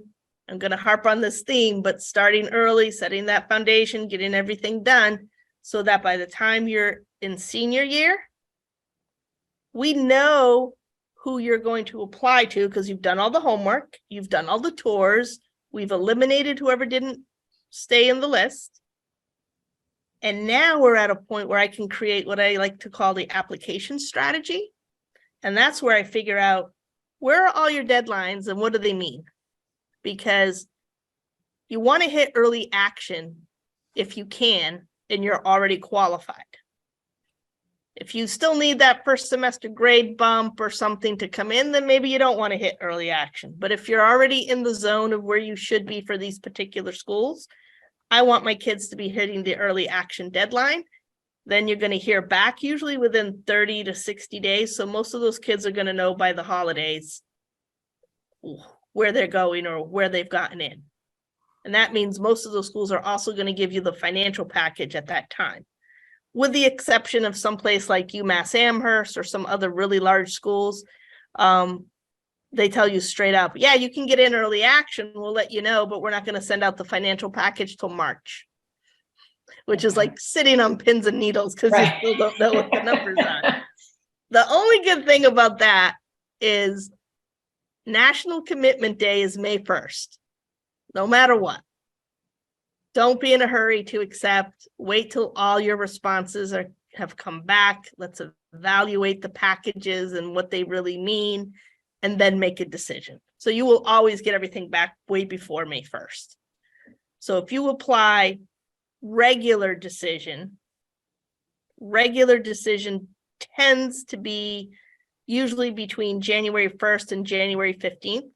I'm going to harp on this theme, but starting early, setting that foundation, getting everything done so that by the time you're in senior year, we know who you're going to apply to, because you've done all the homework, you've done all the tours, we've eliminated whoever didn't stay in the list. And now we're at a point where I can create what I like to call the application strategy. And that's where I figure out, where are all your deadlines and what do they mean? Because you want to hit early action if you can, and you're already qualified. If you still need that first semester grade bump or something to come in, then maybe you don't want to hit early action. But if you're already in the zone of where you should be for these particular schools, I want my kids to be hitting the early action deadline. Then you're going to hear back usually within 30 to 60 days. So most of those kids are going to know by the holidays where they're going or where they've gotten in. And that means most of those schools are also going to give you the financial package at that time, with the exception of some place like UMass Amherst or some other really large schools. They tell you straight up, yeah, you can get in early action, we'll let you know, but we're not going to send out the financial package till March, which is like sitting on pins and needles because you still don't know what the numbers are. The only good thing about that is National Commitment Day is May 1st, no matter what. Don't be in a hurry to accept. Wait till all your responses have come back. Let's evaluate the packages and what they really mean, and then make a decision. So you will always get everything back way before May 1st. So if you apply regular decision tends to be usually between January 1st and January 15th.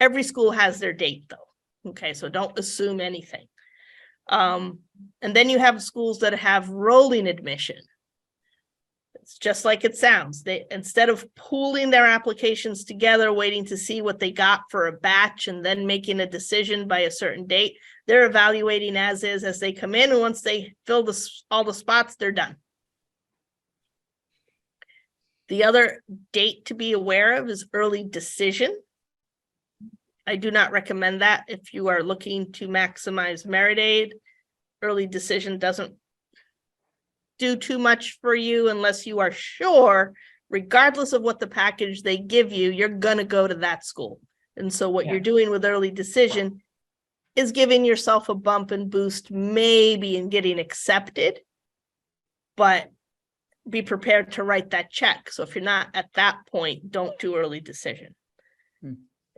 Every school has their date though. Okay, so don't assume anything. And then you have schools that have rolling admission. It's just like it sounds. They, instead of pooling their applications together, waiting to see what they got for a batch and then making a decision by a certain date, they're evaluating as is as they come in. And once they fill all the spots, they're done. The other date to be aware of is early decision. I do not recommend that if you are looking to maximize merit aid. Early decision doesn't do too much for you unless you are sure, regardless of what the package they give you, you're going to go to that school. And so what you're doing with early decision is giving yourself a bump and boost, maybe in getting accepted, but be prepared to write that check. So if you're not at that point, don't do early decision.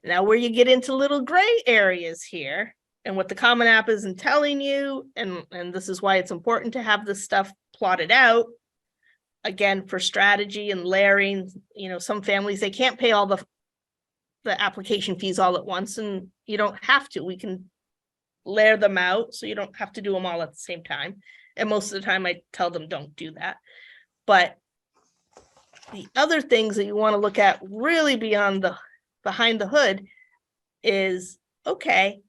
Now, where you get into little gray areas here, and what the Common App isn't telling you, and this is why it's important to have this stuff plotted out, again, for strategy and layering. Some families, they can't pay all the application fees all at once, and you don't have to. We can layer them out, so you don't have to do them all at the same time. And most of the time, I tell them don't do that. But the other things that you want to look at really behind the hood is, okay,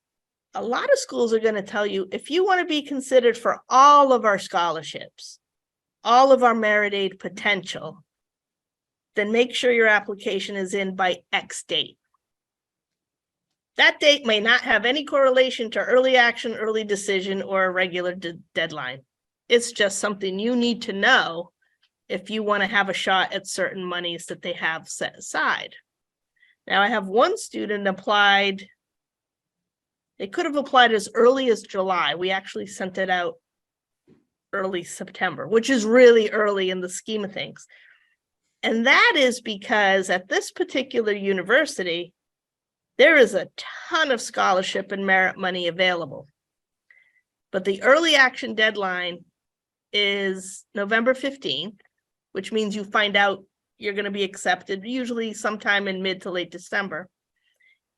a lot of schools are going to tell you, if you want to be considered for all of our scholarships, all of our merit aid potential, then make sure your application is in by X date. That date may not have any correlation to early action, early decision, or a regular deadline. It's just something you need to know if you want to have a shot at certain monies that they have set aside. Now, I have one student applied. They could have applied as early as July. We actually sent it out early September, which is really early in the scheme of things. And that is because at this particular university, there is a ton of scholarship and merit money available. But the early action deadline is November 15th. which means you find out you're going to be accepted usually sometime in mid to late December.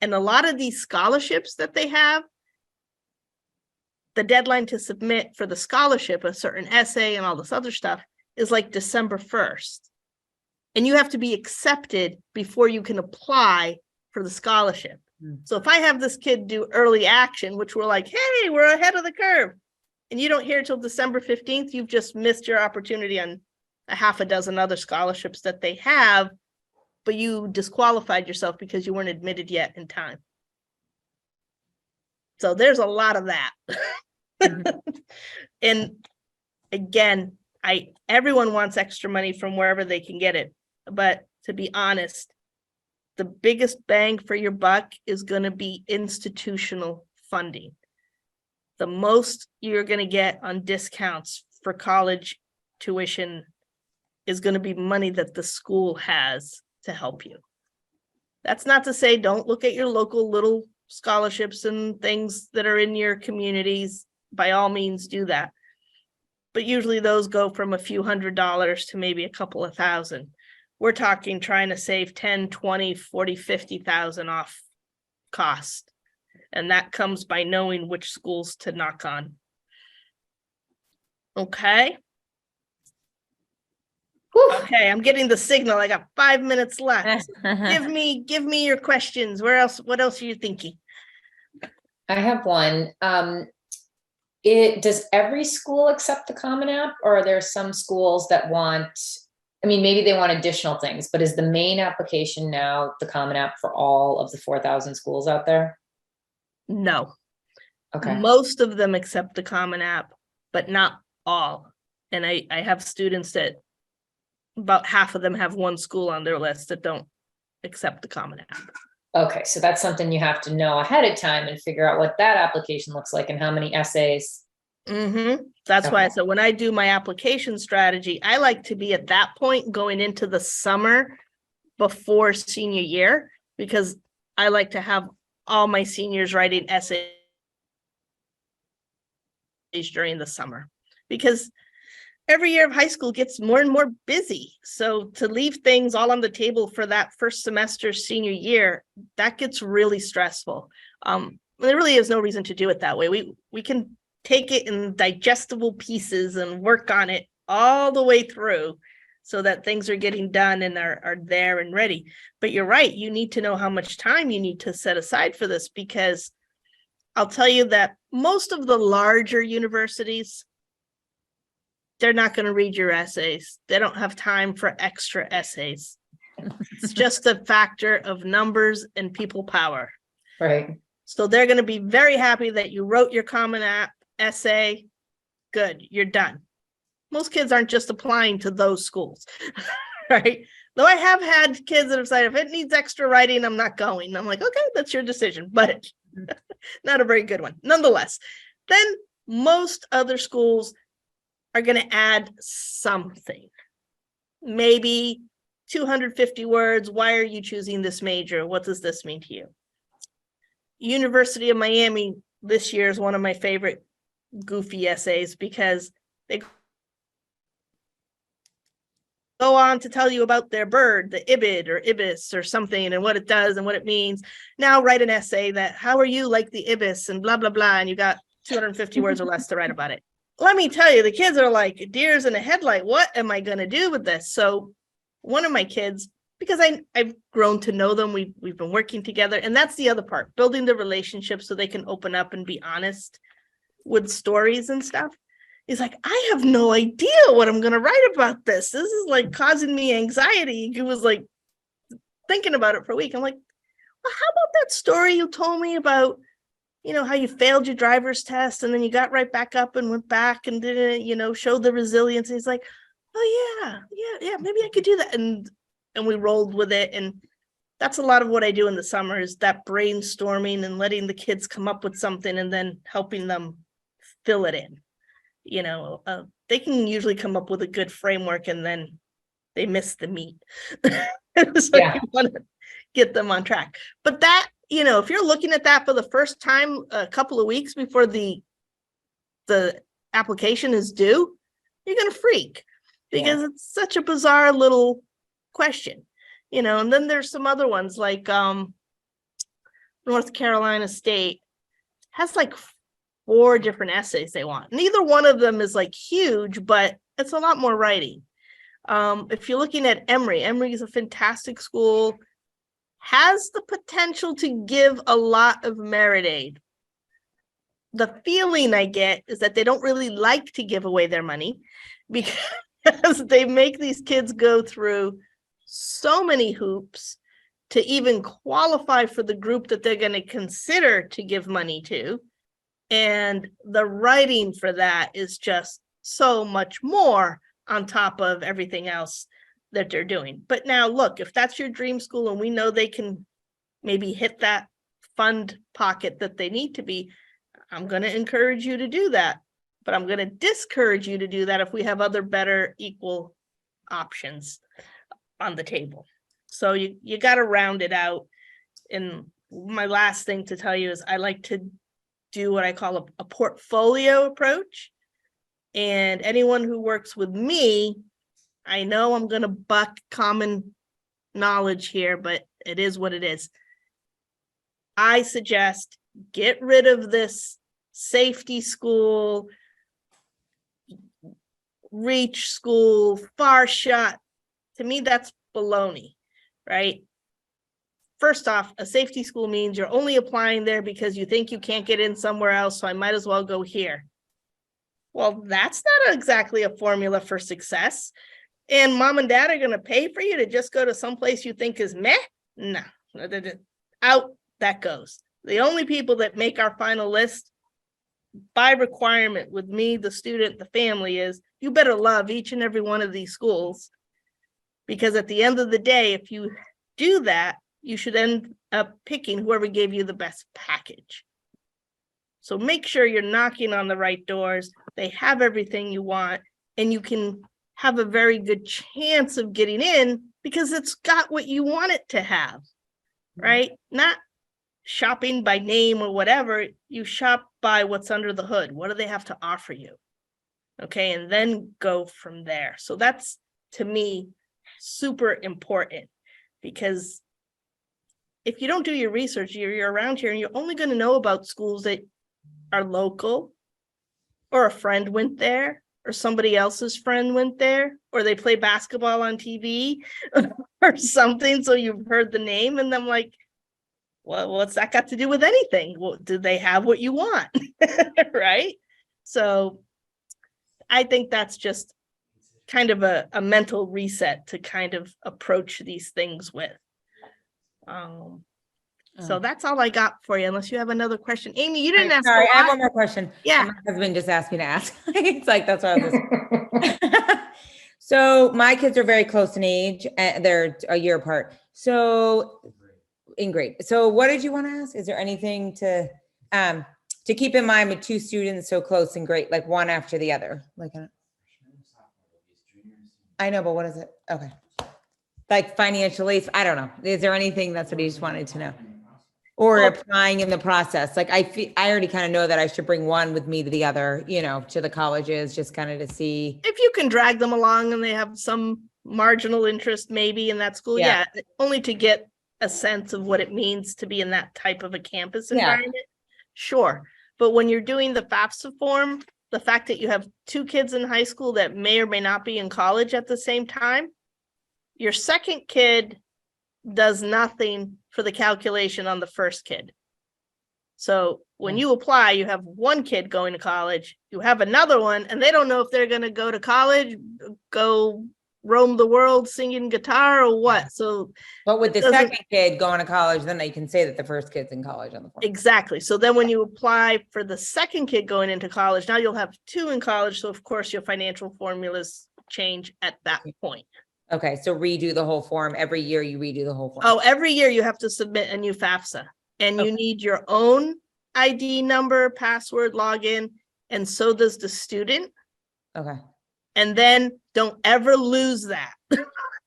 And a lot of these scholarships that they have, the deadline to submit for the scholarship, a certain essay and all this other stuff, is like December 1st. And you have to be accepted before you can apply for the scholarship. So if I have this kid do early action, which we're like, hey, we're ahead of the curve, and you don't hear till December 15th, you've just missed your opportunity on a half a dozen other scholarships that they have, but you disqualified yourself because you weren't admitted yet in time. So there's a lot of that. And again, everyone wants extra money from wherever they can get it. But to be honest, the biggest bang for your buck is going to be institutional funding. The most you're going to get on discounts for college tuition is going to be money that the school has to help you. That's not to say don't look at your local little scholarships and things that are in your communities. By all means, do that. But usually those go from a few $100s to maybe a couple of thousand. We're talking trying to save 10, 20, 40, 50,000 off cost. And that comes by knowing which schools to knock on. Okay. Okay, I'm getting the signal. I got 5 minutes left. Give me your questions. What else are you thinking? I have one. Does every school accept the Common App, or are there some schools that want, I mean, maybe they want additional things, but is the main application now the Common App for all of the 4,000 schools out there? No. Okay. Most of them accept the Common App, but not all. And I have students that about half of them have one school on their list that don't accept the Common App. Okay, so that's something you have to know ahead of time and figure out what that application looks like and how many essays. That's why I said when I do my application strategy, I like to be at that point going into the summer before senior year, because I like to have all my seniors writing essays during the summer, because every year of high school gets more and more busy. So to leave things all on the table for that first semester senior year, that gets really stressful. There really is no reason to do it that way. We can take it in digestible pieces and work on it all the way through so that things are getting done and are there and ready. But you're right, you need to know how much time you need to set aside for this, because I'll tell you that most of the larger universities, they're not going to read your essays. They don't have time for extra essays. It's just a factor of numbers and people power. Right. So they're going to be very happy that you wrote your Common App essay. Good, you're done. Most kids aren't just applying to those schools, right? Though I have had kids that have said, if it needs extra writing, I'm not going. I'm like, okay, that's your decision, but not a very good one. Nonetheless, then most other schools are going to add something, maybe 250 words. Why are you choosing this major? What does this mean to you? University of Miami this year is one of my favorite goofy essays, because they go on to tell you about their bird, the ibid or ibis or something, and what it does and what it means. Now write an essay that, how are you like the ibis, and blah, blah, blah. And you got 250 words or less to write about it. Let me tell you, the kids are like deers in a headlight. What am I going to do with this? So one of my kids, because I've grown to know them, we've been working together. And that's the other part, building the relationship so they can open up and be honest with stories and stuff. He's like, I have no idea what I'm going to write about this. This is like causing me anxiety. He was like thinking about it for a week. I'm like, well, how about that story you told me about, how you failed your driver's test and then you got right back up and went back and did it, show the resilience. And he's like, oh yeah, maybe I could do that. And we rolled with it. And that's a lot of what I do in the summer, is that brainstorming and letting the kids come up with something and then helping them fill it in. They can usually come up with a good framework and then they miss the meat. So you want to get them on track. But that, if you're looking at that for the first time a couple of weeks before the application is due, you're going to freak. because it's such a bizarre little question, and then there's some other ones like North Carolina State has like 4 different essays they want. Neither one of them is like huge, but it's a lot more writing. If you're looking at Emory is a fantastic school, has the potential to give a lot of merit aid. The feeling I get is that they don't really like to give away their money because they make these kids go through so many hoops to even qualify for the group that they're going to consider to give money to. And the writing for that is just so much more on top of everything else that they're doing. But now look, if that's your dream school and we know they can maybe hit that fund pocket that they need to be, I'm going to encourage you to do that. But I'm going to discourage you to do that if we have other better equal options on the table. So you got to round it out. And my last thing to tell you is I like to do what I call a portfolio approach. And anyone who works with me, I know I'm going to buck common knowledge here, but it is what it is. I suggest get rid of this safety school, reach school, far shot. To me, that's baloney, right? First off, a safety school means you're only applying there because you think you can't get in somewhere else, so I might as well go here. Well, that's not exactly a formula for success. And mom and dad are going to pay for you to just go to someplace you think is meh? No, out that goes. The only people that make our final list by requirement with me, the student, the family is you better love each and every one of these schools, because at the end of the day, if you do that, you should end up picking whoever gave you the best package. So make sure you're knocking on the right doors. They have everything you want, and you can have a very good chance of getting in because it's got what you want it to have, right? Not shopping by name or whatever. You shop by what's under the hood. What do they have to offer you? Okay, and then go from there. So that's, to me, super important, because if you don't do your research, you're around here and you're only going to know about schools that are local, or a friend went there, or somebody else's friend went there, or they play basketball on TV or something. So you've heard the name, and I'm like, well, what's that got to do with anything? Well, do they have what you want? Right? So I think that's just kind of a mental reset to kind of approach these things with. So that's all I got for you, unless you have another question. Amy, you didn't ask. Sorry, I have one more question. Yeah. My husband just asked me to ask. It's like, that's what I was. So my kids are very close in age, and they're a year apart. So in grade. So what did you want to ask? Is there anything to keep in mind with 2 students so close in grade, like one after the other? Like, I know, but what is it? Okay. Like financial aid, I don't know. Is there anything that's what he just wanted to know? Or applying in the process? Like I already kind of know that I should bring one with me to the other, to the colleges, just kind of to see. If you can drag them along and they have some marginal interest maybe in that school, yeah, only to get a sense of what it means to be in that type of a campus environment. Sure. But when you're doing the FAFSA form, the fact that you have 2 kids in high school that may or may not be in college at the same time, your second kid does nothing for the calculation on the first kid. So when you apply, you have 1 kid going to college, you have another one, and they don't know if they're going to go to college, go roam the world singing guitar or what. So, but with the second kid going to college, then they can say that the first kid's in college on the form. Exactly. So then when you apply for the second kid going into college, now you'll have 2 in college. So of course your financial formulas change at that point. Okay. So redo the whole form every year. You redo the whole form. Oh, every year you have to submit a new FAFSA, and you need your own ID number, password, login, and so does the student. Okay. And then don't ever lose that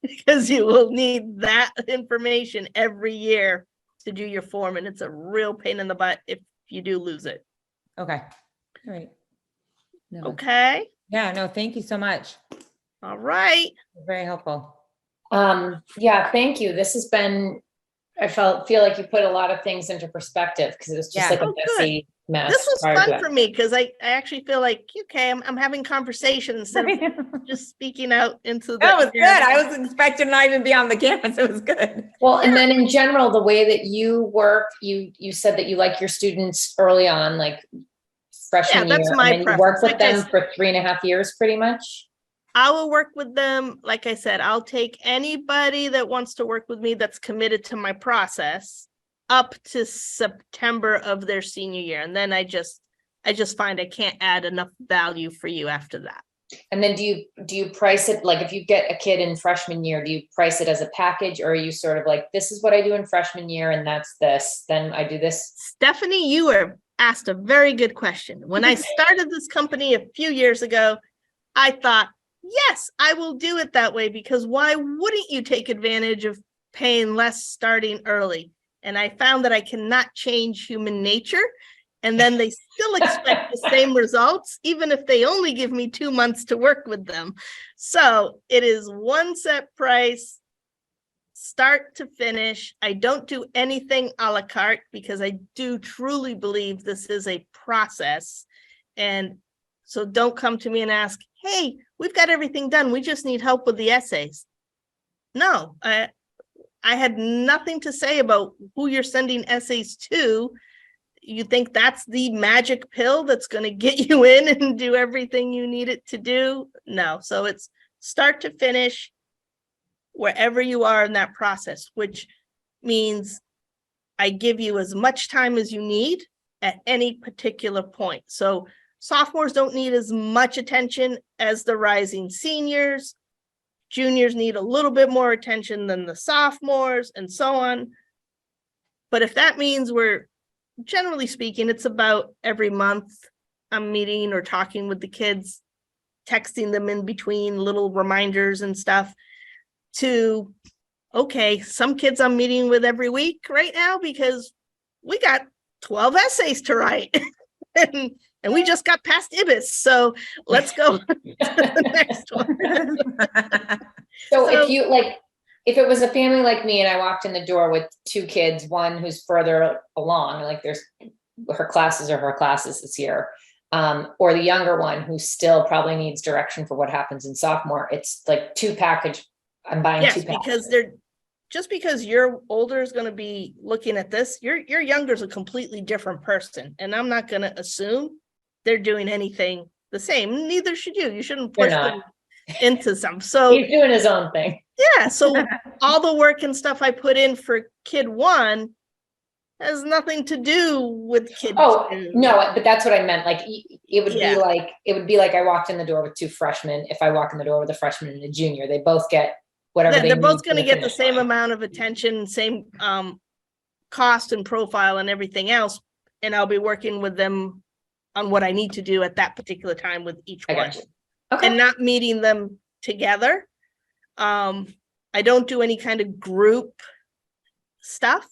because you will need that information every year to do your form. And it's a real pain in the butt if you do lose it. Okay. All right. No. Okay. Yeah, no, thank you so much. All right. Very helpful. Yeah, thank you. This has been, I feel like you put a lot of things into perspective because it was just Yeah. like a Oh, good. messy mess. This was prior to fun that. for me because I actually feel like, okay, I'm having conversation instead of just speaking out into the. That was good. air. I was expecting not even be on the campus. It was good. Well, and then in general, the way that you work, you said that you like your students early on, like freshman that's year, my and then you work preference. with Like I them said, for 3.5 years, pretty much. I will work with them. Like I said, I'll take anybody that wants to work with me that's committed to my process up to September of their senior year. And then I just find I can't add enough value for you after that. And then do you price it, like if you get a kid in freshman year, do you price it as a package, or are you sort of like, this is what I do in freshman year and that's this, then I do this? Stephanie, you were asked a very good question. When I started this company a few years ago, I thought, yes, I will do it that way, because why wouldn't you take advantage of paying less starting early? And I found that I cannot change human nature. And then they still expect the same results, even if they only give me 2 months to work with them. So it is one set price, start to finish. I don't do anything a la carte because I do truly believe this is a process. And so don't come to me and ask, hey, we've got everything done. We just need help with the essays. No, I had nothing to say about who you're sending essays to. You think that's the magic pill that's going to get you in and do everything you need it to do? No. So it's start to finish wherever you are in that process, which means I give you as much time as you need at any particular point. So sophomores don't need as much attention as the rising seniors. Juniors need a little bit more attention than the sophomores, and so on. But if that means we're, generally speaking, it's about every month I'm meeting or talking with the kids, texting them in between little reminders and stuff, to, okay, some kids I'm meeting with every week right now because we got 12 essays to write. And we just got past IBIS, so let's go to the next one. So if you like, if it was a family like me and I walked in the door with 2 kids, one who's further along, like there's her classes this year, or the younger one who still probably needs direction for what happens in sophomore, it's like 2 package. I'm buying 2 packages. Because they're just because your older is going to be looking at this, your younger is a completely different person, and I'm not going to assume they're doing anything the same. Neither should you. You shouldn't push them into some. So he's doing his own thing. Yeah. So all the work and stuff I put in for kid 1 has nothing to do with kid 2. No, but that's what I meant. Like it would be like I walked in the door with 2 freshmen. If I walk in the door with a freshman and a junior, they both get whatever they're both going to get the finish same line. amount of attention, same cost and profile and everything else. And I'll be working with them on what I need to do at that particular time with each one. Okay. And not meeting them together. I don't do any kind of group stuff.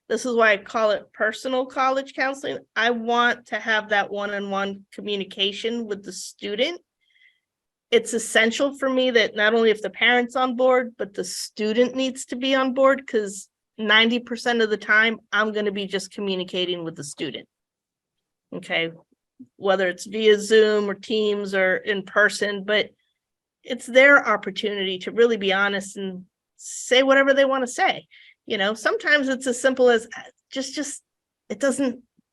This is why I call it personal college counseling. I want to have that one-on-one communication with the student. It's essential for me that not only if the parent's on board, but the student needs to be on board, because 90% of the time I'm going to be just communicating with the student. Okay. Whether it's via Zoom or Teams or in person, but it's their opportunity to really be honest and say whatever they want to say. You know, sometimes it's as simple as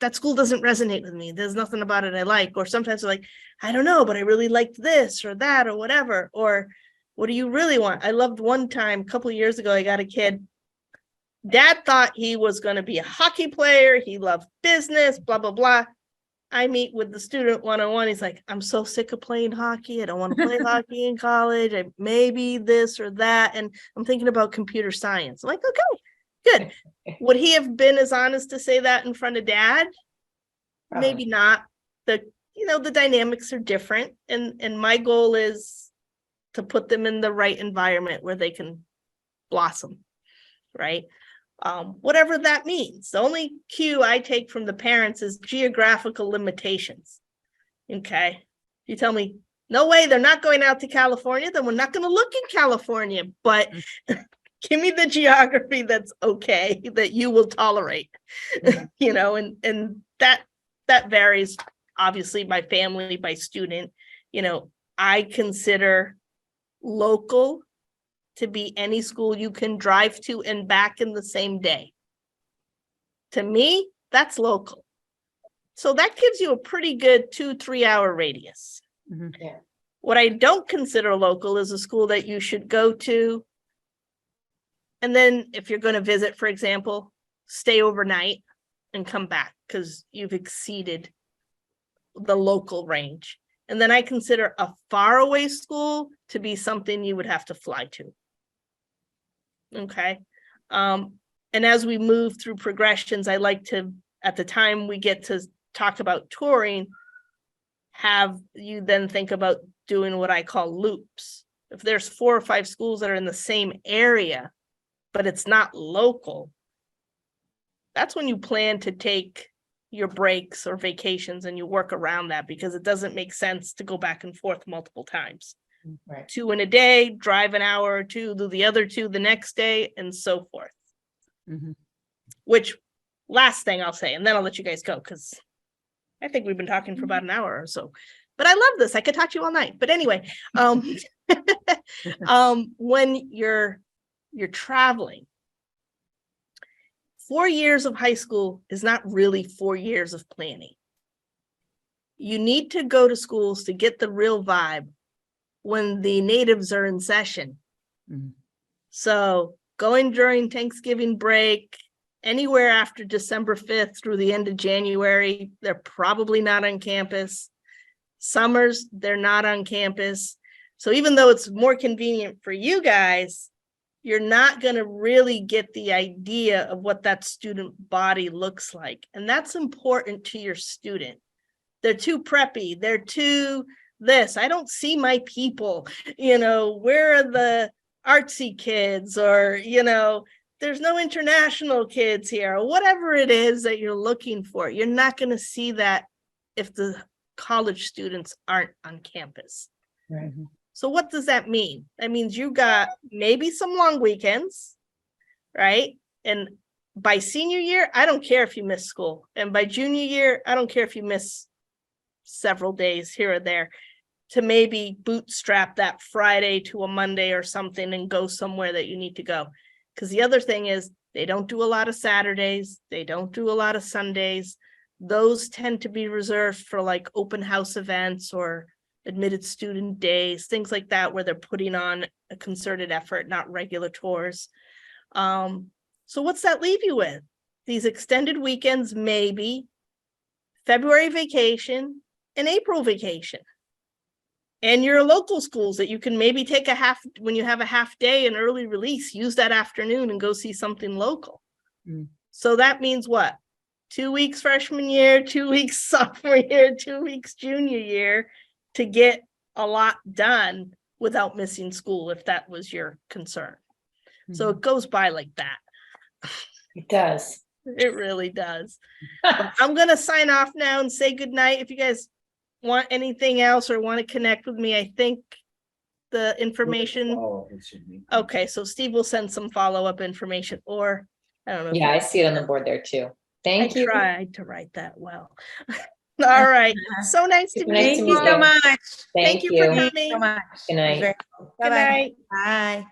that school doesn't resonate with me. There's nothing about it I like. Or sometimes they're like, I don't know, but I really liked this or that or whatever. Or what do you really want? I loved one time, a couple of years ago, I got a kid. Dad thought he was going to be a hockey player. He loved business, blah, blah, blah. I meet with the student one-on-one. He's like, I'm so sick of playing hockey. I don't want to play hockey in college. Maybe this or that. And I'm thinking about computer science. I'm like, okay, good. Would he have been as honest to say that in front of Dad? Maybe not. The dynamics are different. And my goal is to put them in the right environment where they can blossom, right? Whatever that means. The only cue I take from the parents is geographical limitations. Okay. You tell me no way, they're not going out to California, then we're not going to look in California, but give me the geography that's okay, that you will tolerate, you know, and that varies, obviously, by family, by student. You know, I consider local to be any school you can drive to and back in the same day. To me, that's local. So that gives you a pretty good 2-3 hour radius. Mhm. Yeah. What I don't consider local is a school that you should go to. And then if you're going to visit, for example, stay overnight and come back because you've exceeded the local range. And then I consider a faraway school to be something you would have to fly to. Okay. And as we move through progressions, I like to, at the time we get to talk about touring, have you then think about doing what I call loops. If there's 4 or 5 schools that are in the same area, but it's not local, that's when you plan to take your breaks or vacations and you work around that, because it doesn't make sense to go back and forth multiple times. Right. 2 in a day, drive an hour or 2, do the other 2 the next day, and so forth. Mhm. Which, last thing I'll say, and then I'll let you guys go, because I think we've been talking for about an hour or so. But I love this. I could talk to you all night. But anyway, when you're traveling, 4 years of high school is not really 4 years of planning. You need to go to schools to get the real vibe when the natives are in session. Mhm. So going during Thanksgiving break, anywhere after December 5th through the end of January, they're probably not on campus. Summers, they're not on campus. So even though it's more convenient for you guys, you're not going to really get the idea of what that student body looks like. And that's important to your student. They're too preppy. They're too this. I don't see my people, you know, where are the artsy kids, or, you know, there's no international kids here, or whatever it is that you're looking for. You're not going to see that if the college students aren't on campus. Right. So what does that mean? That means you got maybe some long weekends, right? And by senior year, I don't care if you miss school. And by junior year, I don't care if you miss several days here or there, to maybe bootstrap that Friday to a Monday or something and go somewhere that you need to go. Because the other thing is, they don't do a lot of Saturdays. They don't do a lot of Sundays. Those tend to be reserved for like open house events or admitted student days, things like that, where they're putting on a concerted effort, not regular tours. So what's that leave you with? These extended weekends, maybe February vacation and April vacation. And your local schools that you can maybe take when you have a half day and early release, use that afternoon and go see something local. Mm. So that means what? 2 weeks freshman year, 2 weeks sophomore year, 2 weeks junior year, to get a lot done without missing school, if that was your concern. So it goes by like that. It does. It really does. I'm going to sign off now and say goodnight. If you guys want anything else or want to connect with me, I think the information. Okay, so Steve will send some follow-up information, or I don't know. Yeah, I see it on the board there too. Thank you. I tried to write that well. All right. So nice to Good night meet to Thank you. you so much. Thank you you. for Thank you coming. so much. Good night. Good Bye-bye. night. Bye.